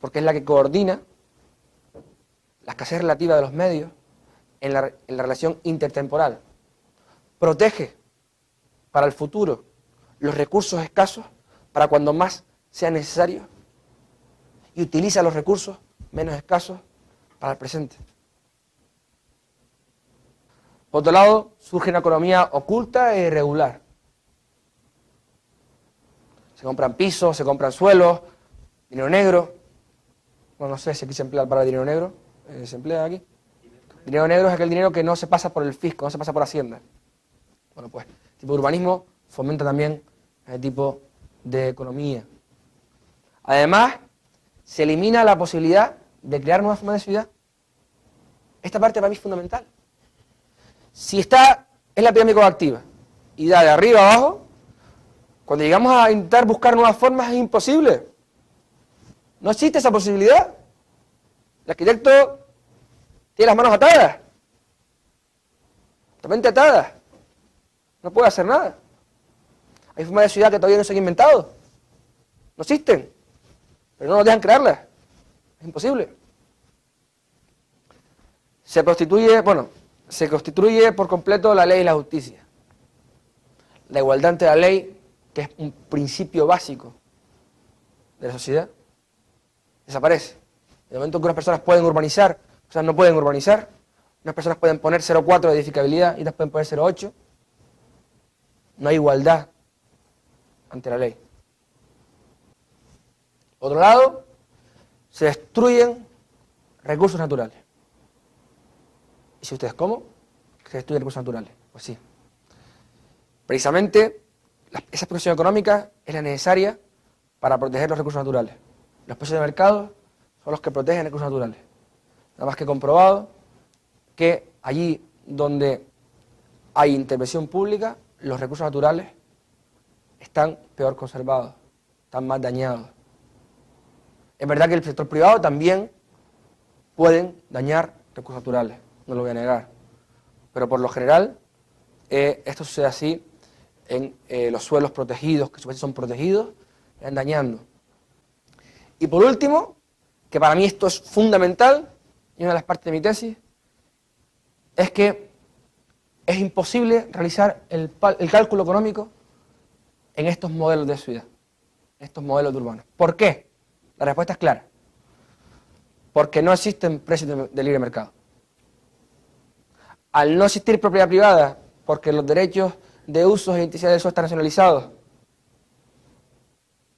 porque es la que coordina la escasez relativa de los medios en la relación intertemporal. Protege para el futuro los recursos escasos para cuando más sea necesario y utiliza los recursos menos escasos para el presente. Por otro lado, surge una economía oculta e irregular. Se compran pisos, se compran suelos, dinero negro. Bueno, no sé si aquí se emplea para dinero negro. ¿Se emplea aquí? Dinero negro es aquel dinero que no se pasa por el fisco, no se pasa por Hacienda. Bueno, pues, el tipo de urbanismo fomenta también ese tipo de economía. Además, se elimina la posibilidad de crear nuevas formas de ciudad. Esta parte para mí es fundamental. Si es la pirámide coactiva y da de arriba a abajo, cuando llegamos a intentar buscar nuevas formas es imposible. No existe esa posibilidad. El arquitecto tiene las manos atadas, totalmente atadas. No puede hacer nada. Hay formas de ciudad que todavía no se han inventado. No existen, pero no nos dejan crearlas. Es imposible. Se constituye por completo la ley y la justicia. La igualdad ante la ley, que es un principio básico de la sociedad, desaparece. En el momento en que unas personas pueden urbanizar, otras no pueden urbanizar, unas personas pueden poner 0,4 de edificabilidad y otras pueden poner 0,8, no hay igualdad ante la ley. Por otro lado, se destruyen recursos naturales. ¿Y si ustedes cómo? Se destruyen recursos naturales. Pues sí. Precisamente, esa expresión económica es la necesaria para proteger los recursos naturales. Los precios de mercado son los que protegen recursos naturales. Nada más que comprobado que allí donde hay intervención pública, los recursos naturales están peor conservados, están más dañados. Es verdad que el sector privado también pueden dañar recursos naturales, no lo voy a negar, pero por lo general esto sucede así en los suelos protegidos, que supuestamente son protegidos, están dañando. Y por último, que para mí esto es fundamental, y una de las partes de mi tesis, es que es imposible realizar el cálculo económico en estos modelos de ciudad, en estos modelos de urbanos. ¿Por qué? La respuesta es clara. Porque no existen precios de libre mercado. Al no existir propiedad privada, porque los derechos de usos e intensidad del suelo están nacionalizados,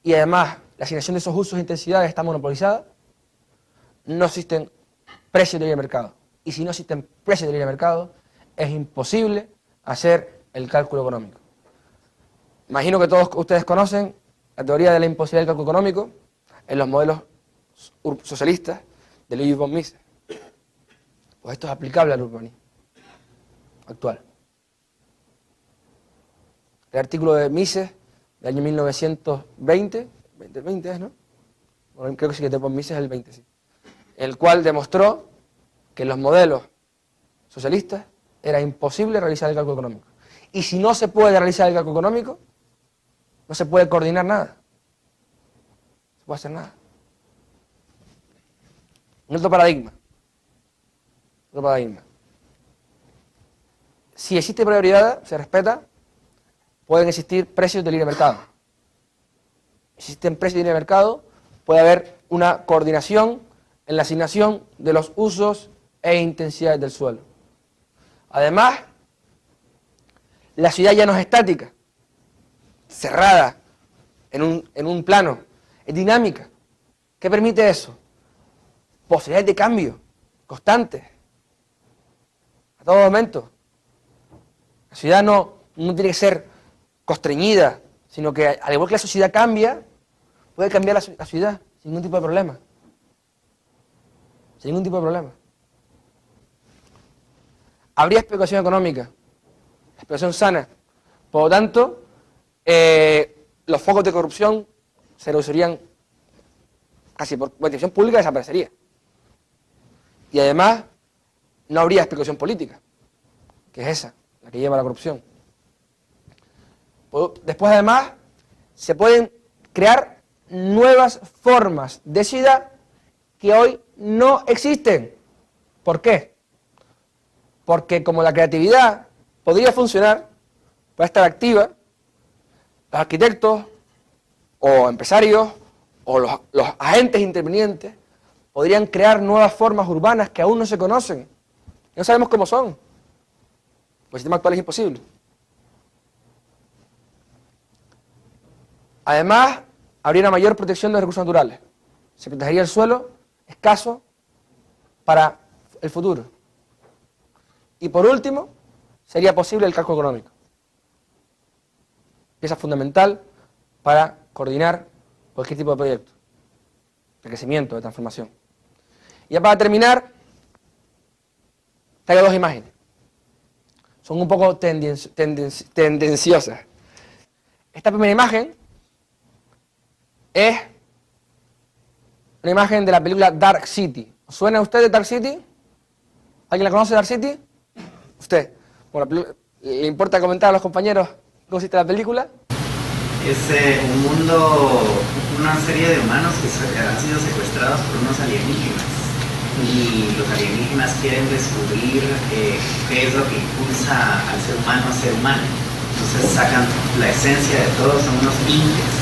y además la asignación de esos usos e intensidades está monopolizada, no existen precios de libre mercado. Y si no existen precios de libre mercado, es imposible hacer el cálculo económico. Imagino que todos ustedes conocen la teoría de la imposibilidad del cálculo económico en los modelos socialistas de Ludwig von Mises. Pues esto es aplicable al urbanismo actual. El artículo de Mises del año 1920, 2020 es, ¿no? Bueno, creo que sí que de von Mises es el 20, sí. El cual demostró que en los modelos socialistas era imposible realizar el cálculo económico. Y si no se puede realizar el cálculo económico, no se puede coordinar nada. No se puede hacer nada. Un otro paradigma. Otro paradigma. Si existe prioridad, se respeta, pueden existir precios de libre mercado. Si existen precios de libre mercado, puede haber una coordinación en la asignación de los usos e intensidades del suelo. Además, la ciudad ya no es estática, cerrada en un plano, es dinámica. ¿Qué permite eso? Posibilidades de cambio constantes, a todo momento. La ciudad no tiene que ser constreñida, sino que al igual que la sociedad cambia, puede cambiar la ciudad sin ningún tipo de problema. Sin ningún tipo de problema. Habría especulación económica, especulación sana. Por lo tanto, los focos de corrupción se reducirían casi por motivación pública, desaparecería. Y además, no habría especulación política, que es esa, la que lleva a la corrupción. Después, además, se pueden crear nuevas formas de ciudad que hoy no existen. ¿Por qué? Porque como la creatividad podría funcionar, puede estar activa, los arquitectos o empresarios o los agentes intervinientes podrían crear nuevas formas urbanas que aún no se conocen. No sabemos cómo son. El sistema actual es imposible. Además, habría una mayor protección de los recursos naturales. Se protegería el suelo escaso para el futuro. Y por último, sería posible el cálculo económico. Pieza fundamental para coordinar cualquier tipo de proyecto, de crecimiento, de transformación. Y ya para terminar, traigo dos imágenes. Son un poco tendenciosas. Esta primera imagen es una imagen de la película Dark City. ¿Os suena a ustedes Dark City? ¿Alguien la conoce, Dark City? ¿Usted? Bueno, ¿le importa comentar a los compañeros cómo consiste la película? Es un mundo, una serie de humanos que han sido secuestrados por unos alienígenas. Y los alienígenas quieren descubrir qué es lo que impulsa al ser humano a ser humano. Entonces sacan la esencia de todos, son unos inques.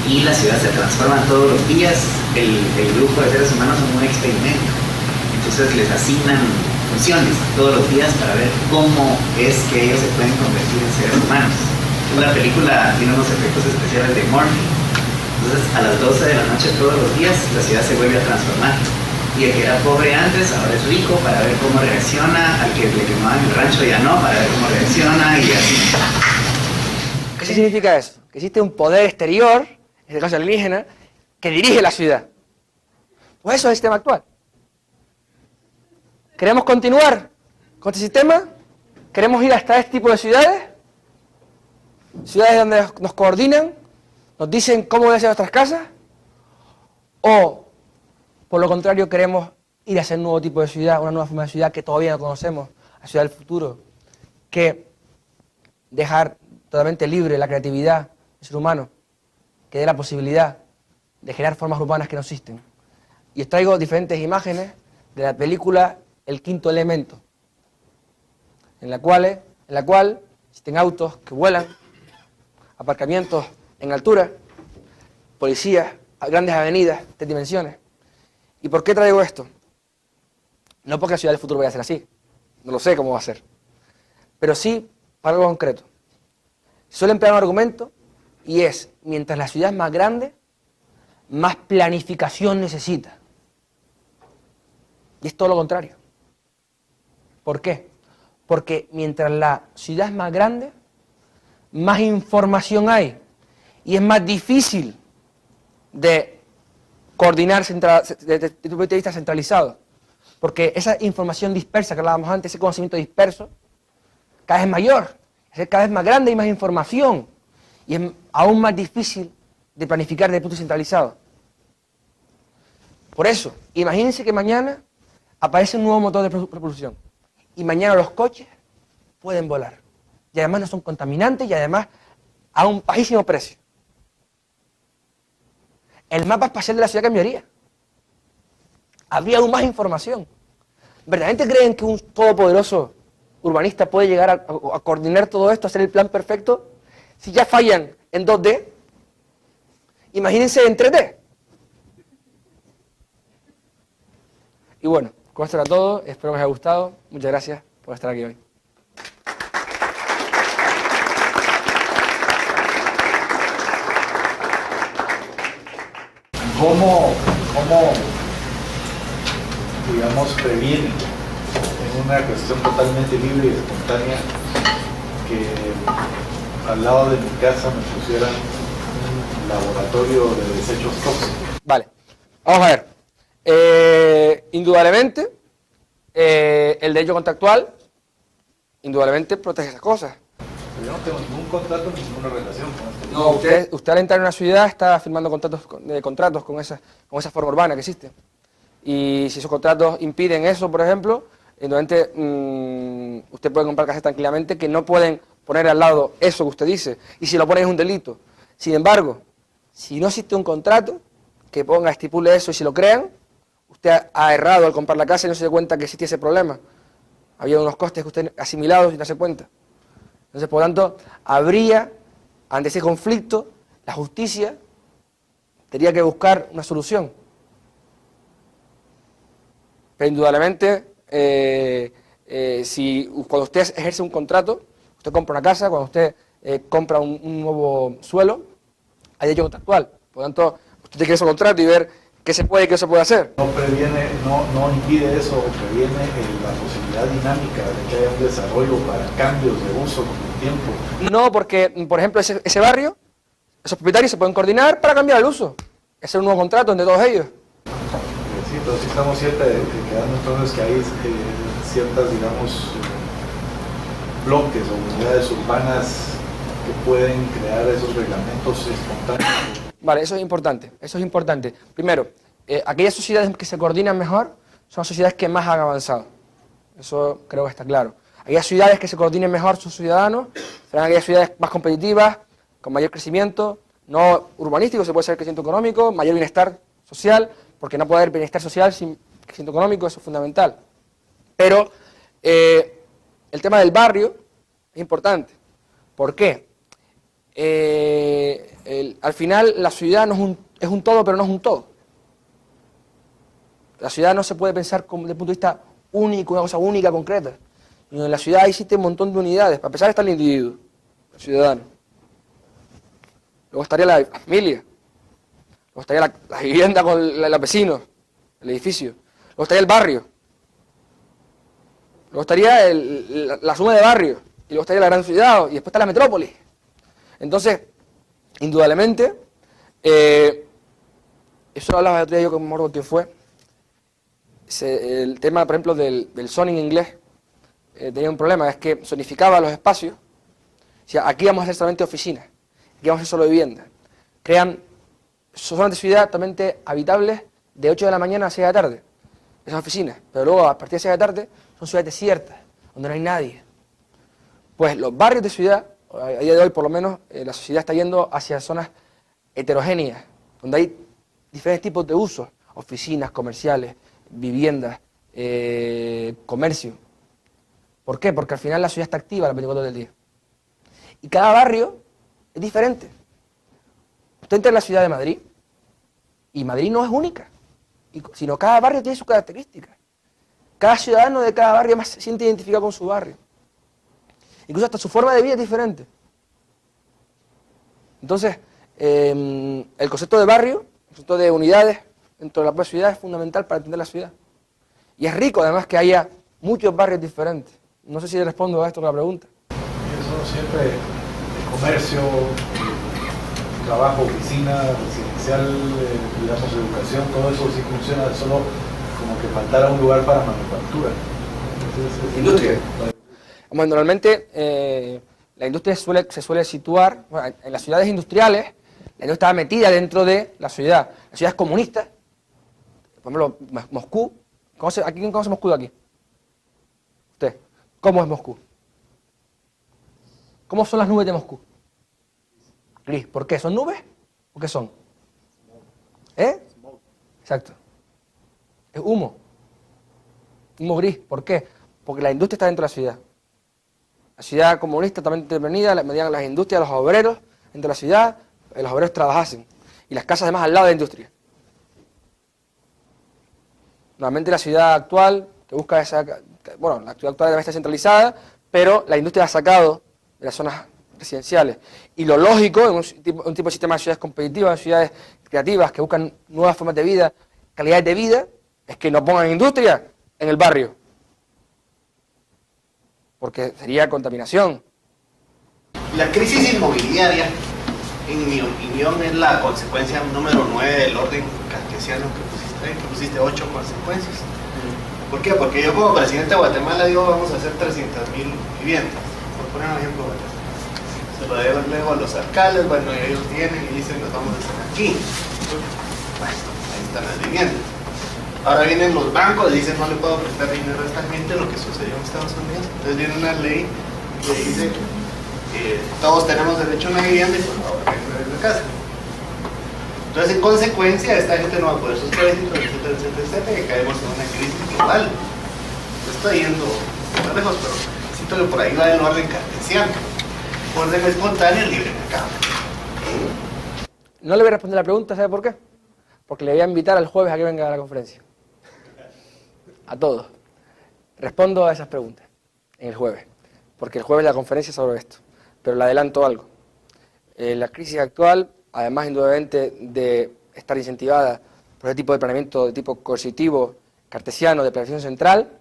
Y la ciudad se transforma todos los días. El grupo de seres humanos son un experimento. Entonces les asignan funciones todos los días para ver cómo es que ellos se pueden convertir en seres humanos. La película tiene unos efectos especiales de Murphy. Entonces a las 12 de la noche todos los días la ciudad se vuelve a transformar. Y el que era pobre antes ahora es rico para ver cómo reacciona, al que le quemaban el rancho ya no, para ver cómo reacciona y así. ¿Qué significa eso? Que existe un poder exterior, en este caso alienígena, que dirige la ciudad. Pues eso es el sistema actual. ¿Queremos continuar Con este sistema queremos ir hasta este tipo de ciudades, ciudades donde nos coordinan, nos dicen cómo deben ser nuestras casas, o por lo contrario queremos ir hacia un nuevo tipo de ciudad, una nueva forma de ciudad que todavía no conocemos, la ciudad del futuro, que dejar totalmente libre la creatividad del ser humano, que dé la posibilidad de generar formas urbanas que no existen. Y os traigo diferentes imágenes de la película El Quinto Elemento, en la cual existen autos que vuelan, aparcamientos en altura, policías, grandes avenidas, 3 dimensiones. ¿Y por qué traigo esto? No porque la ciudad del futuro vaya a ser así, no lo sé cómo va a ser, pero sí para algo concreto. Suele emplear un argumento y es, mientras la ciudad es más grande, más planificación necesita. Y es todo lo contrario. ¿Por qué? Porque mientras la ciudad es más grande, más información hay y es más difícil de coordinar desde el punto de vista centralizado. Porque esa información dispersa que hablábamos antes, ese conocimiento disperso, cada vez es mayor, es cada vez más grande y más información. Y es aún más difícil de planificar desde el punto centralizado. Por eso, imagínense que mañana aparece un nuevo motor de propulsión. Y mañana los coches pueden volar. Y además no son contaminantes y además a un bajísimo precio. El mapa espacial de la ciudad cambiaría. Habría aún más información. ¿Verdaderamente creen que un todopoderoso urbanista puede llegar a coordinar todo esto, a hacer el plan perfecto? Si ya fallan en 2D, imagínense en 3D. Y bueno, con esto era todo. Espero que os haya gustado. Muchas gracias por estar aquí hoy. ¿Cómo digamos, previene en una cuestión totalmente libre y espontánea que al lado de mi casa me pusieran un laboratorio de desechos tóxicos? Vale, vamos a ver. Indudablemente, el derecho contractual, indudablemente protege esas cosas. Pero yo no tengo ningún contrato ni ninguna relación con esto. No, usted al entrar en una ciudad está firmando contratos con esa forma urbana que existe. Y si esos contratos impiden eso, por ejemplo, indudablemente usted puede comprar casas tranquilamente que no pueden poner al lado eso que usted dice. Y si lo ponen es un delito. Sin embargo, si no existe un contrato que estipule eso y si lo crean, usted ha errado al comprar la casa y no se dio cuenta que existía ese problema. Había unos costes que usted asimilados sin darse cuenta. Entonces, por lo tanto, habría, ante ese conflicto, la justicia tendría que buscar una solución. Pero indudablemente, cuando usted ejerce un contrato, usted compra una casa, cuando usted compra un nuevo suelo, hay derecho contractual. Por lo tanto, usted tiene que ver ese contrato y ver qué se puede y qué no se puede hacer. No previene, no impide eso, previene la posibilidad dinámica de que haya un desarrollo para cambios de uso con el tiempo. No, porque, por ejemplo, ese barrio, esos propietarios se pueden coordinar para cambiar el uso. Hacer un nuevo contrato entre todos ellos. Sí, pero sí estamos quedando entonces que hay ciertas, digamos, bloques o unidades urbanas que pueden crear esos reglamentos espontáneos. Vale, eso es importante, eso es importante. Primero, aquellas sociedades que se coordinan mejor son las sociedades que más han avanzado. Eso creo que está claro. Aquellas ciudades que se coordinen mejor sus ciudadanos serán aquellas ciudades más competitivas, con mayor crecimiento, no urbanístico, se puede ser crecimiento económico, mayor bienestar social, porque no puede haber bienestar social sin crecimiento económico, eso es fundamental. Pero el tema del barrio es importante. ¿Por qué? Al final la ciudad es un todo, pero no es un todo. La ciudad no se puede pensar desde el punto de vista único, una cosa única, concreta. Y en la ciudad existe un montón de unidades, para empezar está el individuo, el ciudadano. Luego estaría la familia, luego estaría la vivienda con los vecinos, el edificio, luego estaría el barrio, luego estaría la suma de barrios, y luego estaría la gran ciudad, y después está la metrópoli. Entonces, indudablemente, eso lo hablaba el otro día yo con Mordo que fue, el tema, por ejemplo, del zoning inglés, tenía un problema, es que zonificaba los espacios. O sea, aquí vamos a hacer solamente oficinas, aquí vamos a hacer solo viviendas. Crean zonas de ciudad totalmente habitables de 8 de la mañana a 6 de la tarde, esas oficinas. Pero luego, a partir de 6 de la tarde, son ciudades desiertas, donde no hay nadie. Pues los barrios de ciudad, a día de hoy por lo menos, la sociedad está yendo hacia zonas heterogéneas, donde hay diferentes tipos de usos, oficinas, comerciales, viviendas, comercio. ¿Por qué? Porque al final la ciudad está activa las 24 horas del día. Y cada barrio es diferente. Usted entra en la ciudad de Madrid, y Madrid no es única, sino cada barrio tiene sus características. Cada ciudadano de cada barrio más se siente identificado con su barrio. Incluso hasta su forma de vida es diferente. Entonces, el concepto de barrio, el concepto de unidades dentro de la propia ciudad es fundamental para entender la ciudad. Y es rico además que haya muchos barrios diferentes. No sé si respondo a esto con la pregunta. Eso siempre, el comercio, trabajo, oficina, residencial, digamos, educación, todo eso sí funciona, solo como que faltara un lugar para manufactura. Industria. Bueno, normalmente la industria se suele situar, bueno, en las ciudades industriales, la industria está metida dentro de la ciudad. Las ciudades comunistas, por ejemplo, Moscú, ¿quién conoce Moscú de aquí? Usted, ¿cómo es Moscú? ¿Cómo son las nubes de Moscú? Gris. ¿Por qué? ¿Son nubes? ¿O qué son? Exacto. Es humo. Humo gris. ¿Por qué? Porque la industria está dentro de la ciudad. La ciudad comunista también intervenida, medían las industrias, los obreros dentro de la ciudad, los obreros trabajasen. Y las casas además al lado de la industria. Normalmente la ciudad actual, que busca esa... Bueno, la ciudad actual debe estar centralizada, pero la industria ha sacado de las zonas residenciales. Y lo lógico, en un tipo de sistema de ciudades competitivas, de ciudades creativas, que buscan nuevas formas de vida, calidades de vida, es que no pongan industria en el barrio. Porque sería contaminación. La crisis inmobiliaria, en mi opinión, es la consecuencia número 9 del orden cartesiano que pusiste 8 consecuencias. ¿Por qué? Porque yo como presidente de Guatemala digo, vamos a hacer 300,000 viviendas, por poner un ejemplo. Se lo debo luego a los alcaldes, bueno, ellos vienen y dicen, nos vamos a hacer aquí. Bueno, ahí están las viviendas. Ahora vienen los bancos y dicen, no le puedo prestar dinero a esta gente, lo que sucedió en Estados Unidos. Entonces viene una ley que dice que todos tenemos derecho a una vivienda y por favor, hay una casa. Entonces, en consecuencia, esta gente no va a poder sus créditos, etcétera, y caemos en una crisis global. No estoy yendo más lejos, pero siento que por ahí va el orden cartesiano. Orden espontáneo y libre mercado. No le voy a responder la pregunta, ¿sabe por qué? Porque le voy a invitar el jueves a que venga a la conferencia. A todos. Respondo a esas preguntas en el jueves, porque el jueves la conferencia es sobre esto. Pero le adelanto algo. La crisis actual, además indudablemente de estar incentivada por ese tipo de planeamiento de tipo coercitivo, cartesiano, de planificación central,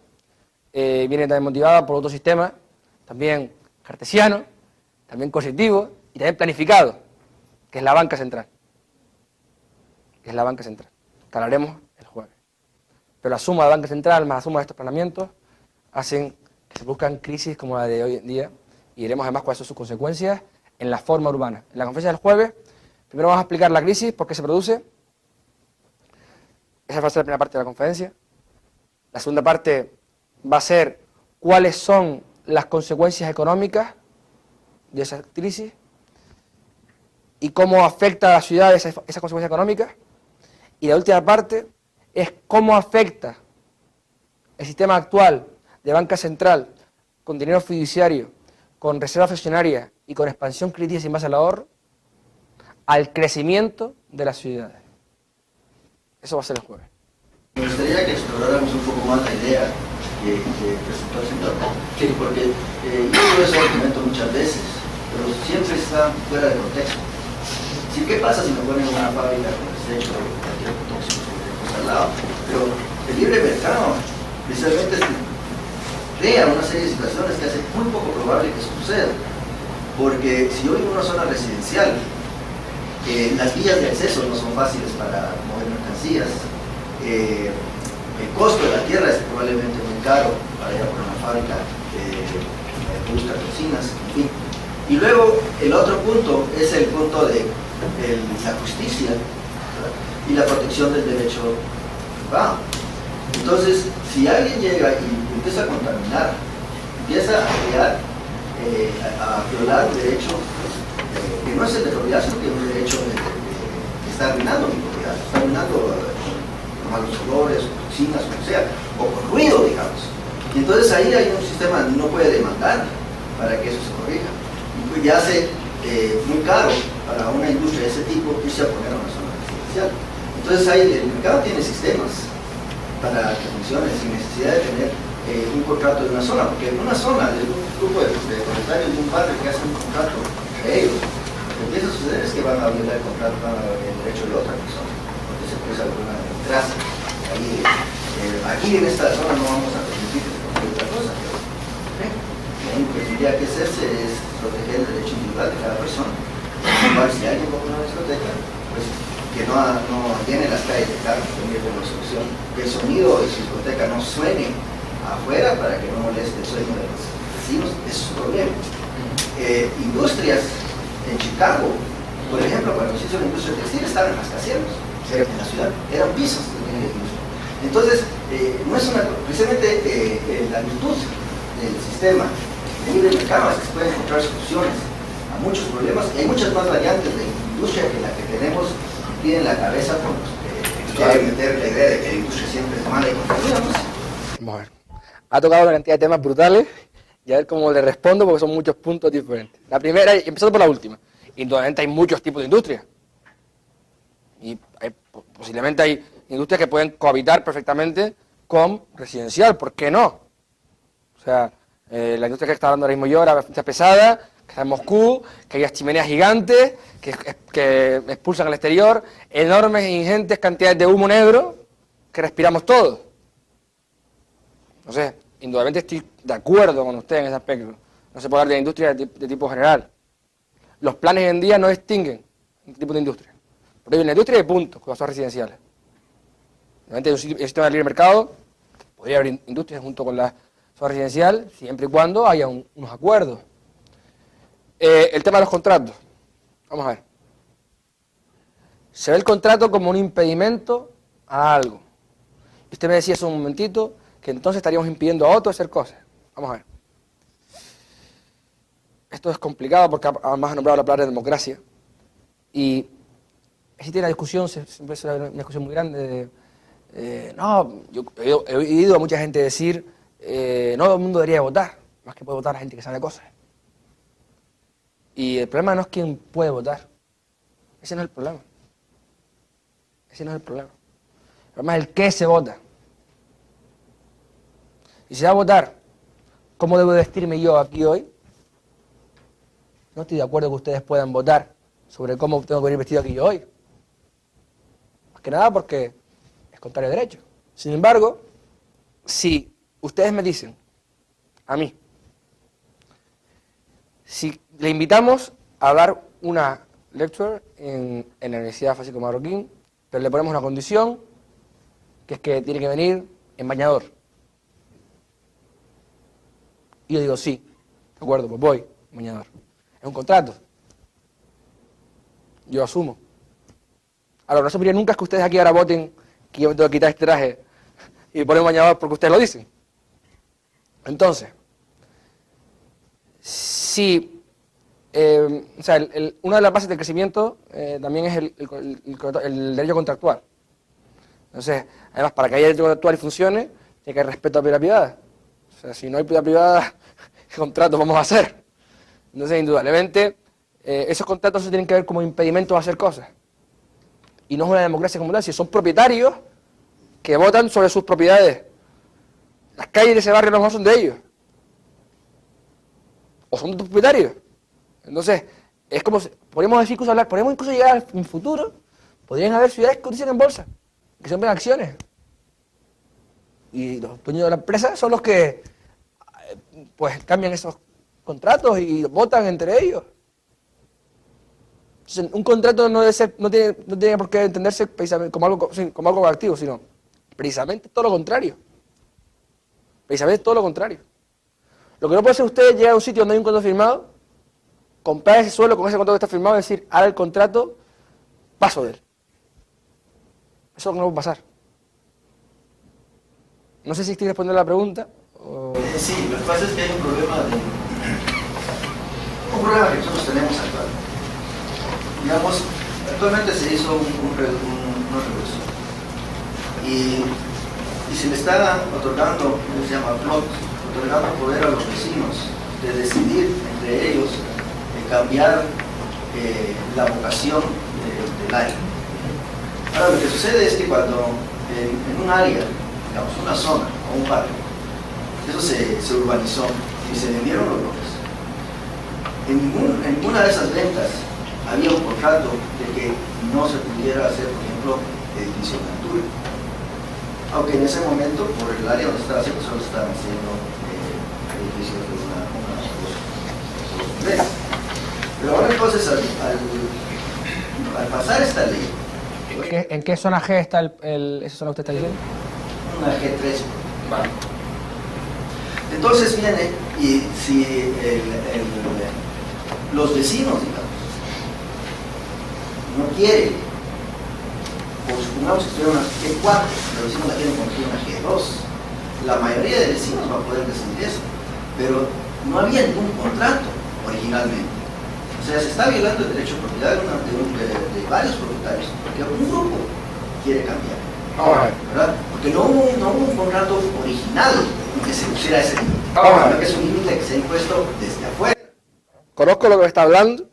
viene también motivada por otro sistema, también cartesiano, también coercitivo y también planificado, que es la banca central. Que es la banca central. Que hablaremos el jueves. Pero la suma de banca central más la suma de estos planeamientos hacen que se buscan crisis como la de hoy en día, y veremos además cuáles son sus consecuencias en la forma urbana. En la conferencia del jueves, primero vamos a explicar la crisis, por qué se produce. Esa va a ser la primera parte de la conferencia. La segunda parte va a ser cuáles son las consecuencias económicas de esa crisis y cómo afecta a la ciudad esas consecuencias económicas. Y la última parte es cómo afecta el sistema actual de banca central con dinero fiduciario, con reserva fraccionaria y con expansión crediticia sin base al ahorro al crecimiento de las ciudades. Eso va a ser el jueves. Me gustaría que exploráramos un poco más la idea que presentó el señor, sí, porque yo digo ese argumento muchas veces, pero siempre está fuera de contexto. Sí, ¿qué pasa si me ponen una fábrica con desecho o cualquier tóxico al lado? Pero el libre mercado precisamente crea una serie de situaciones que hace muy poco probable que suceda, porque si yo vivo en una zona residencial, las vías de acceso no son fáciles para mover mercancías, el costo de la tierra es probablemente muy caro para ir a por una fábrica busca cocinas, en fin. Y luego el otro punto es el punto de la justicia, ¿verdad? Y la protección del derecho privado. Entonces, si alguien llega y empieza a contaminar, empieza a crear, a violar un derecho que no es el de propiedad, sino que es un derecho que está arruinando mi propiedad, está arruinando con malos olores, o toxinas, o sea, o con ruido, digamos. Y entonces ahí hay un sistema, no puede demandar para que eso se corrija. Y pues ya hace muy caro para una industria de ese tipo irse a poner a una zona residencial. Entonces ahí el mercado tiene sistemas para que funcione sin necesidad de tener un contrato de una zona, porque en una zona de un grupo de propietarios de un barrio que hacen un contrato entre ellos, lo que empieza a suceder es que van a violar el contrato, van a violar el derecho de otra persona, porque se puede alguna detrás. Aquí en esta zona no vamos a permitir cualquier otra cosa, pero lo único que tendría que hacerse es proteger el derecho individual de cada persona. Igual si alguien pone una discoteca, pues que no llene las calles de carros, también con la solución, que el sonido de su discoteca no suene afuera para que no moleste el sueño de los vecinos, es su problema. Industrias en Chicago, por ejemplo, cuando se hizo la industria textil, estaban en rascacielos, en la ciudad, eran pisos de industria. Entonces, no es precisamente la virtud del sistema de libre mercado es que se pueden encontrar soluciones a muchos problemas, y hay muchas más variantes de industria que la que tenemos en la cabeza por los que quieren meter la idea de que la industria siempre es mala y contaminamos. Vamos a ver. Ha tocado una cantidad de temas brutales y a ver cómo le respondo porque son muchos puntos diferentes. La primera, empezando por la última, indudablemente hay muchos tipos de industria. Y posiblemente hay industrias que pueden cohabitar perfectamente con residencial, ¿por qué no? O sea, la industria que está hablando ahora mismo yo, la industria pesada, que está en Moscú, que hay chimeneas gigantes, que expulsan al exterior, enormes e ingentes cantidades de humo negro que respiramos todos. Entonces, indudablemente estoy de acuerdo con usted en ese aspecto. No se puede hablar de industria de tipo general. Los planes hoy en día no distinguen este tipo de industria. Porque hay una industria de puntos, con zonas residenciales. Obviamente hay un sistema de libre mercado, podría haber industrias junto con la zona residencial, siempre y cuando haya unos acuerdos. El tema de los contratos. Vamos a ver. Se ve el contrato como un impedimento a algo. Usted me decía hace un momentito que entonces estaríamos impidiendo a otros hacer cosas. Vamos a ver. Esto es complicado porque además ha nombrado la palabra democracia. Y existe una discusión, siempre es una discusión muy grande de... no, yo he oído a mucha gente decir no todo el mundo debería votar, más que puede votar la gente que sabe cosas. Y el problema no es quién puede votar. Ese no es el problema. Ese no es el problema. El problema es el qué se vota. Y si va a votar, ¿cómo debo vestirme yo aquí hoy? No estoy de acuerdo que ustedes puedan votar sobre cómo tengo que venir vestido aquí yo hoy. Más que nada porque es contrario a derecho. Sin embargo, si ustedes me dicen, a mí, si le invitamos a dar una lecture en la Universidad Francisco Marroquín, pero le ponemos una condición, que es que tiene que venir en bañador. Y yo digo, sí, de acuerdo, pues voy, en bañador. Es un contrato. Yo asumo. Ahora, no se podría nunca que ustedes aquí ahora voten que yo me tengo que quitar este traje y poner un bañador porque ustedes lo dicen. Entonces, si... o sea, una de las bases del crecimiento también es el derecho contractual. Entonces, además, para que haya derecho contractual y funcione, tiene que haber respeto a la propiedad privada. O sea, si no hay propiedad privada, ¿qué contratos vamos a hacer? Entonces, indudablemente, esos contratos se tienen que ver como impedimentos a hacer cosas. Y no es una democracia como tal, si son propietarios que votan sobre sus propiedades. Las calles de ese barrio no son de ellos. O son de tus propietarios. Entonces, es como, podríamos decir, podríamos incluso llegar en futuro, podrían haber ciudades que cotizan en bolsa, que son acciones. Y los dueños de la empresa son los que, pues, cambian esos contratos y votan entre ellos. Entonces, un contrato no debe ser, no tiene por qué entenderse precisamente como algo activo, sino precisamente todo lo contrario. Precisamente todo lo contrario. Lo que no puede hacer usted es llegar a un sitio donde hay un contrato firmado, comprar ese suelo con ese contrato que está firmado y decir, ahora el contrato, paso de él. Eso es lo que no puede pasar. No sé si estoy respondiendo a la pregunta. O... Sí, lo que pasa es que hay un problema que nosotros tenemos actual. Digamos, actualmente se hizo una revolución y se le está otorgando, se llama plot, otorgando poder a los vecinos de decidir entre ellos cambiar la vocación del área. Ahora, lo que sucede es que cuando en un área, digamos, una zona o un barrio, eso se urbanizó y se vendieron los lotes. En ninguna de esas ventas había un contrato de que no se pudiera hacer, por ejemplo, edificio de altura. Aunque en ese momento, por el área donde estaba haciendo, solo estaban haciendo edificios de una o dos niveles. Pero ahora entonces, al pasar esta ley... ¿En qué zona G está esa zona que usted está diciendo? Una G3. Vale. Entonces viene, y si los vecinos, digamos, no quieren, o supongamos que estuviera una G4, los vecinos la quieren construir una G2, la mayoría de vecinos va a poder decidir eso, pero no había ningún contrato originalmente. O sea, se está violando el derecho de propiedad de varios propietarios, porque un grupo quiere cambiar. Ahora, ¿verdad? Porque no hubo un contrato original en que se pusiera ese límite, sino que es un límite que se ha impuesto desde afuera. Conozco lo que me está hablando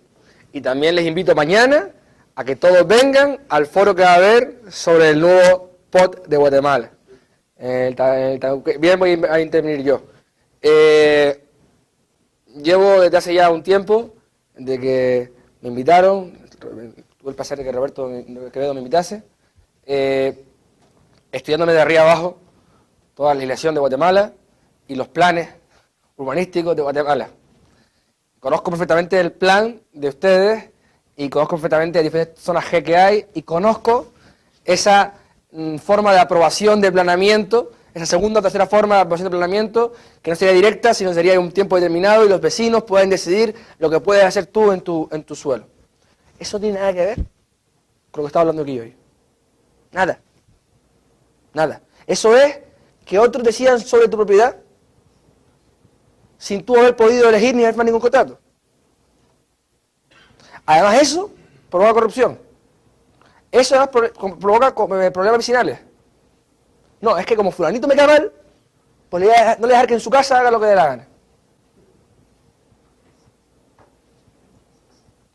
y también les invito mañana a que todos vengan al foro que va a haber sobre el nuevo POT de Guatemala. Bien, voy a intervenir yo. Llevo desde hace ya un tiempo de que me invitaron, tuve el placer de que Roberto Quevedo me invitase, estudiándome de arriba abajo toda la legislación de Guatemala y los planes urbanísticos de Guatemala. Conozco perfectamente el plan de ustedes y conozco perfectamente las diferentes zonas G que hay y conozco esa forma de aprobación del planeamiento, esa segunda o tercera forma de aprobación del planeamiento, que no sería directa, sino sería en un tiempo determinado y los vecinos pueden decidir lo que puedes hacer tú en tu suelo. Eso no tiene nada que ver con lo que estaba hablando aquí hoy. Nada. Nada. Eso es que otros decidan sobre tu propiedad sin tú haber podido elegir ni haber firmado ningún contrato. Además eso provoca corrupción. Eso además provoca problemas vecinales. No, es que como fulanito me cae mal, pues no le voy a dejar que en su casa haga lo que dé la gana.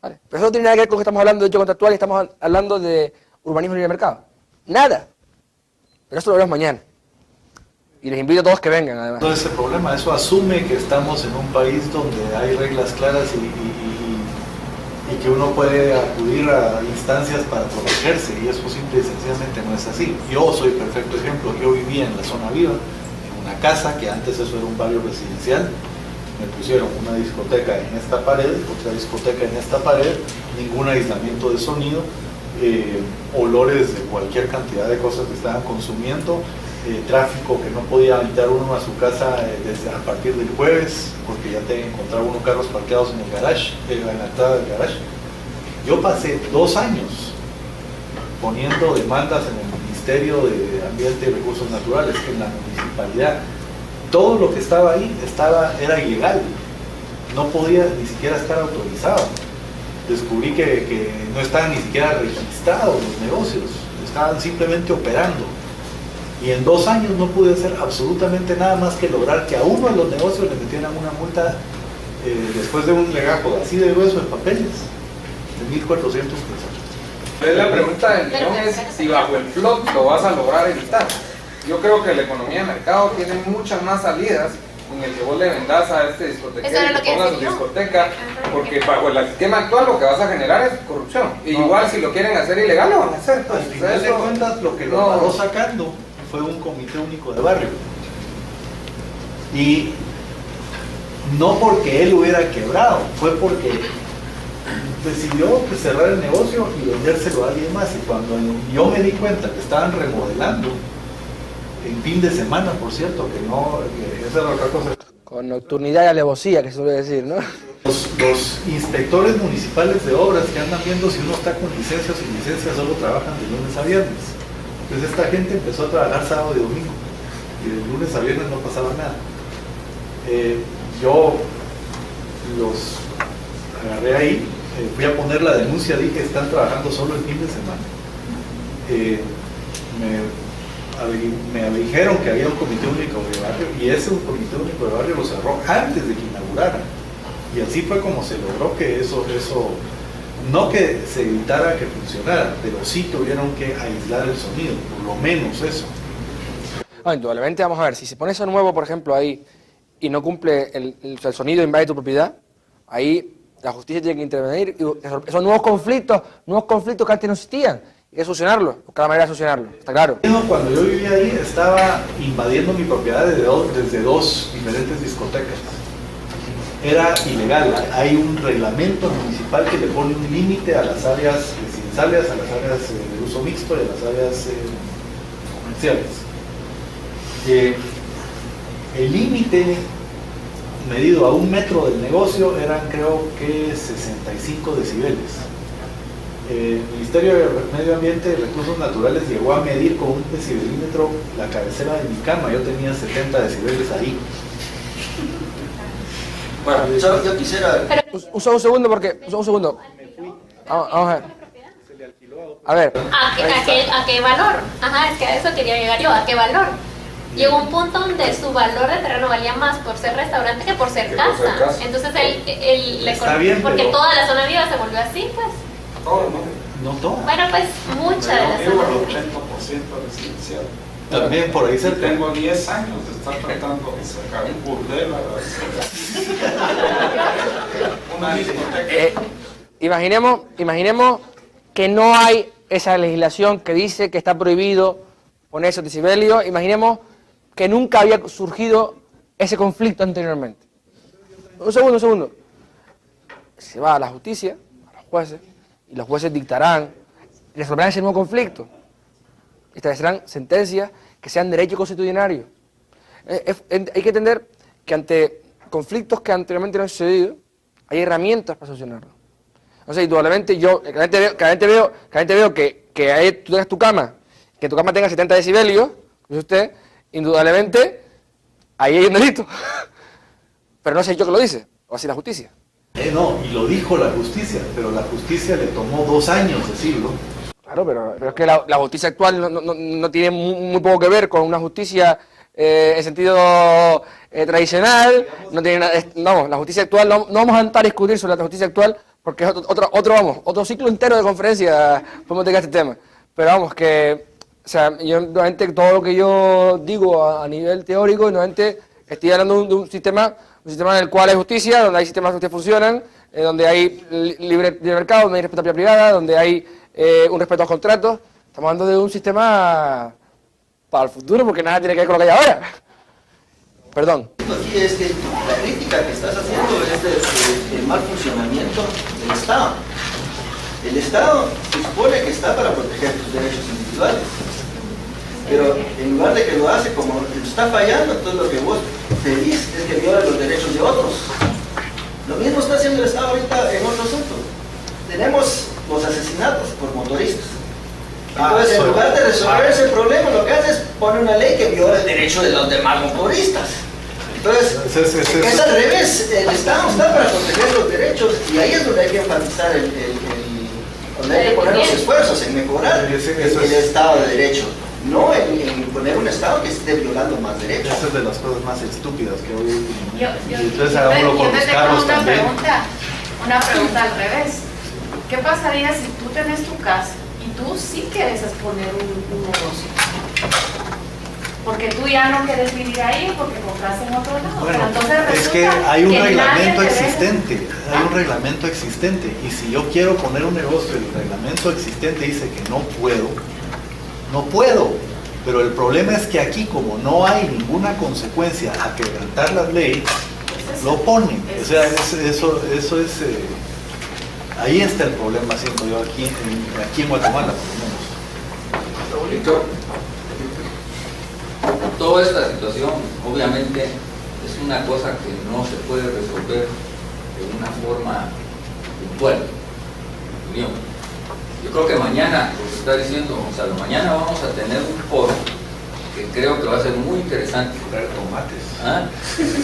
Vale. Pero eso no tiene nada que ver con lo que estamos hablando de derecho contractual y estamos hablando de urbanismo y libre mercado. Nada. Pero eso lo veremos mañana. Y les invito a todos que vengan, además. Todo ese problema, eso asume que estamos en un país donde hay reglas claras y que uno puede acudir a instancias para protegerse, y eso simple y sencillamente no es así. Yo soy perfecto ejemplo. Yo vivía en la zona viva, en una casa que antes eso era un barrio residencial. Me pusieron una discoteca en esta pared, otra discoteca en esta pared, ningún aislamiento de sonido, olores de cualquier cantidad de cosas que estaban consumiendo, tráfico que no podía entrar uno a su casa a partir del jueves, porque ya te encontraba uno carros parqueados en el garage, en la entrada del garage. Yo pasé 2 años poniendo demandas en el Ministerio de Ambiente y Recursos Naturales, en la municipalidad. Todo lo que estaba ahí era ilegal, no podía ni siquiera estar autorizado. Descubrí que no estaban ni siquiera registrados los negocios, estaban simplemente operando. Y en 2 años no pude hacer absolutamente nada más que lograr que a uno de los negocios le metieran una multa después de un legajo así de grueso de papeles, de 1.400 pesos. La pregunta del millón es si bajo el plot lo vas a lograr evitar. Yo creo que la economía de mercado tiene muchas más salidas en el que vos le vendas a este discotequero y que pongas su discoteca, porque bajo el esquema actual lo que vas a generar es corrupción. Y igual si lo quieren hacer ilegal lo van a hacer. Al final de cuentas lo que lo paró sacando fue un comité único de barrio. Y no porque él hubiera quebrado, fue porque decidió cerrar el negocio y vendérselo a alguien más. Y cuando yo me di cuenta que estaban remodelando, en fin de semana, por cierto, que esa era otra cosa. Con nocturnidad y alevosía, que se suele decir, ¿no? Los inspectores municipales de obras que andan viendo si uno está con licencia o sin licencia solo trabajan de lunes a viernes. Entonces esta gente empezó a trabajar sábado y domingo y de lunes a viernes no pasaba nada. Yo los agarré ahí, fui a poner la denuncia, dije están trabajando solo el fin de semana. Me dijeron que había un comité único de barrio y ese comité único de barrio lo cerró antes de que inaugurara. Y así fue como se logró que eso no que se evitara que funcionara, pero sí tuvieron que aislar el sonido, por lo menos eso. Indudablemente, vamos a ver, si se pone eso nuevo, por ejemplo, ahí, y no cumple el sonido, invade tu propiedad, ahí la justicia tiene que intervenir, y esos nuevos conflictos que antes no existían, hay que solucionarlos, buscar la manera de solucionarlos, está claro. Cuando yo vivía ahí, estaba invadiendo mi propiedad desde dos diferentes discotecas. Era ilegal, hay un reglamento municipal que le pone un límite a las áreas residenciales, a las áreas de uso mixto y a las áreas comerciales. El límite medido a 1 metro del negocio eran creo que 65 decibeles. El Ministerio de Medio Ambiente y Recursos Naturales llegó a medir con un decibelímetro la cabecera de mi cama, yo tenía 70 decibeles ahí. Bueno, yo quisiera... Un segundo porque... Un segundo. Vamos a ver. A ver. ¿A qué valor? Ajá, es que a eso quería llegar yo. ¿A qué valor? Llegó un punto donde su valor de terreno valía más por ser restaurante que por ser casa. Entonces él le Está bien, porque pero... toda la zona viva se volvió así, pues. Todo, ¿no? No todo. Bueno, pues mucha de la Yo zona vivo al viva. 80% residencial. También por ahí cerca. Tengo 10 años de estar tratando de sacar un burdel a una discoteca. Imaginemos que no hay esa legislación que dice que está prohibido poner esos decibelios. Imaginemos que nunca había surgido ese conflicto anteriormente. Un segundo. Se va a la justicia, a los jueces, y los jueces dictarán, resolverán ese nuevo conflicto. Establecerán sentencias que sean derecho constitucionario. Hay que entender que ante conflictos que anteriormente no han sucedido, hay herramientas para solucionarlos. Entonces, indudablemente, yo claramente veo que ahí tú tengas tu cama, que tu cama tenga 70 decibelios, como usted, indudablemente, ahí hay un delito. Pero no sé yo que lo dice, o así la justicia. No, y lo dijo la justicia, pero la justicia le tomó 2 años decirlo. Claro, pero es que la justicia actual no tiene muy poco que ver con una justicia en sentido tradicional. No tiene la justicia actual, no vamos a entrar a discutir sobre la justicia actual porque es otro ciclo entero de conferencia podemos tener este tema. Pero vamos, que, o sea, yo nuevamente todo lo que yo digo a nivel teórico, nuevamente estoy hablando de un sistema en el cual hay justicia, donde hay sistemas que funcionan, donde hay libre mercado, donde hay respeto a la propiedad privada, donde hay un respeto a los contratos. Estamos hablando de un sistema para el futuro, porque nada tiene que ver con lo que hay ahora. Perdón. Aquí es que la crítica que estás haciendo es del mal funcionamiento del Estado. El Estado se supone que está para proteger tus derechos individuales, pero en lugar de que lo hace como está fallando, entonces lo que vos pedís es que viola los derechos de otros. Lo mismo está haciendo el Estado ahorita en otro asunto. Tenemos los asesinatos por motoristas. Entonces, en lugar de resolver ese problema, lo que hace es poner una ley que viola el derecho de los demás motoristas. Entonces, es al revés. El Estado está para proteger los derechos y ahí es donde hay que enfatizar donde hay que poner los esfuerzos en mejorar el Estado de Derecho. No en poner un Estado que esté violando más derechos. Esa es de las cosas más estúpidas que hoy... Entonces hagámoslo con los carros también. Una pregunta al revés. ¿Qué pasaría si tú tenés tu casa y tú sí quieres exponer un negocio? Porque tú ya no quieres vivir ahí porque compraste en otro lado. Bueno, entonces es que hay un reglamento existente, y si yo quiero poner un negocio, el reglamento existente dice que no puedo, pero el problema es que aquí, como no hay ninguna consecuencia a quebrantar las leyes, lo ponen. O sea, eso es ahí está el problema, siento yo, aquí en Guatemala, por lo menos. Toda esta situación obviamente es una cosa que no se puede resolver de una forma puntual. Yo creo que mañana, lo que está diciendo Gonzalo, mañana vamos a tener un foro que creo que va a ser muy interesante. Traer tomates. ¿Ah?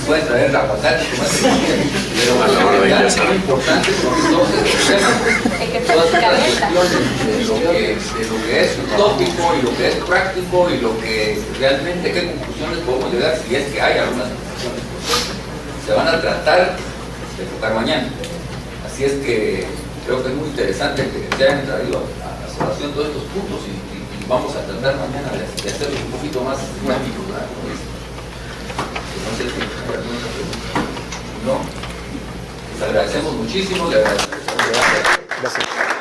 Pueden traer aguacate, tomates, pero va a ser muy importante porque todos estos temas, todas estas cuestiones de lo que es utópico y lo que es práctico y lo que realmente, qué conclusiones podemos llegar, si es que hay algunas conclusiones, se van a tratar de tocar mañana. Así es que creo que es muy interesante que se hayan traído a la colación todos estos puntos y vamos a tratar mañana de hacerlos un poquito más dinámicos, ¿verdad? No sé si hay alguna otra pregunta. No. Les agradecemos muchísimo, le agradecemos. Gracias.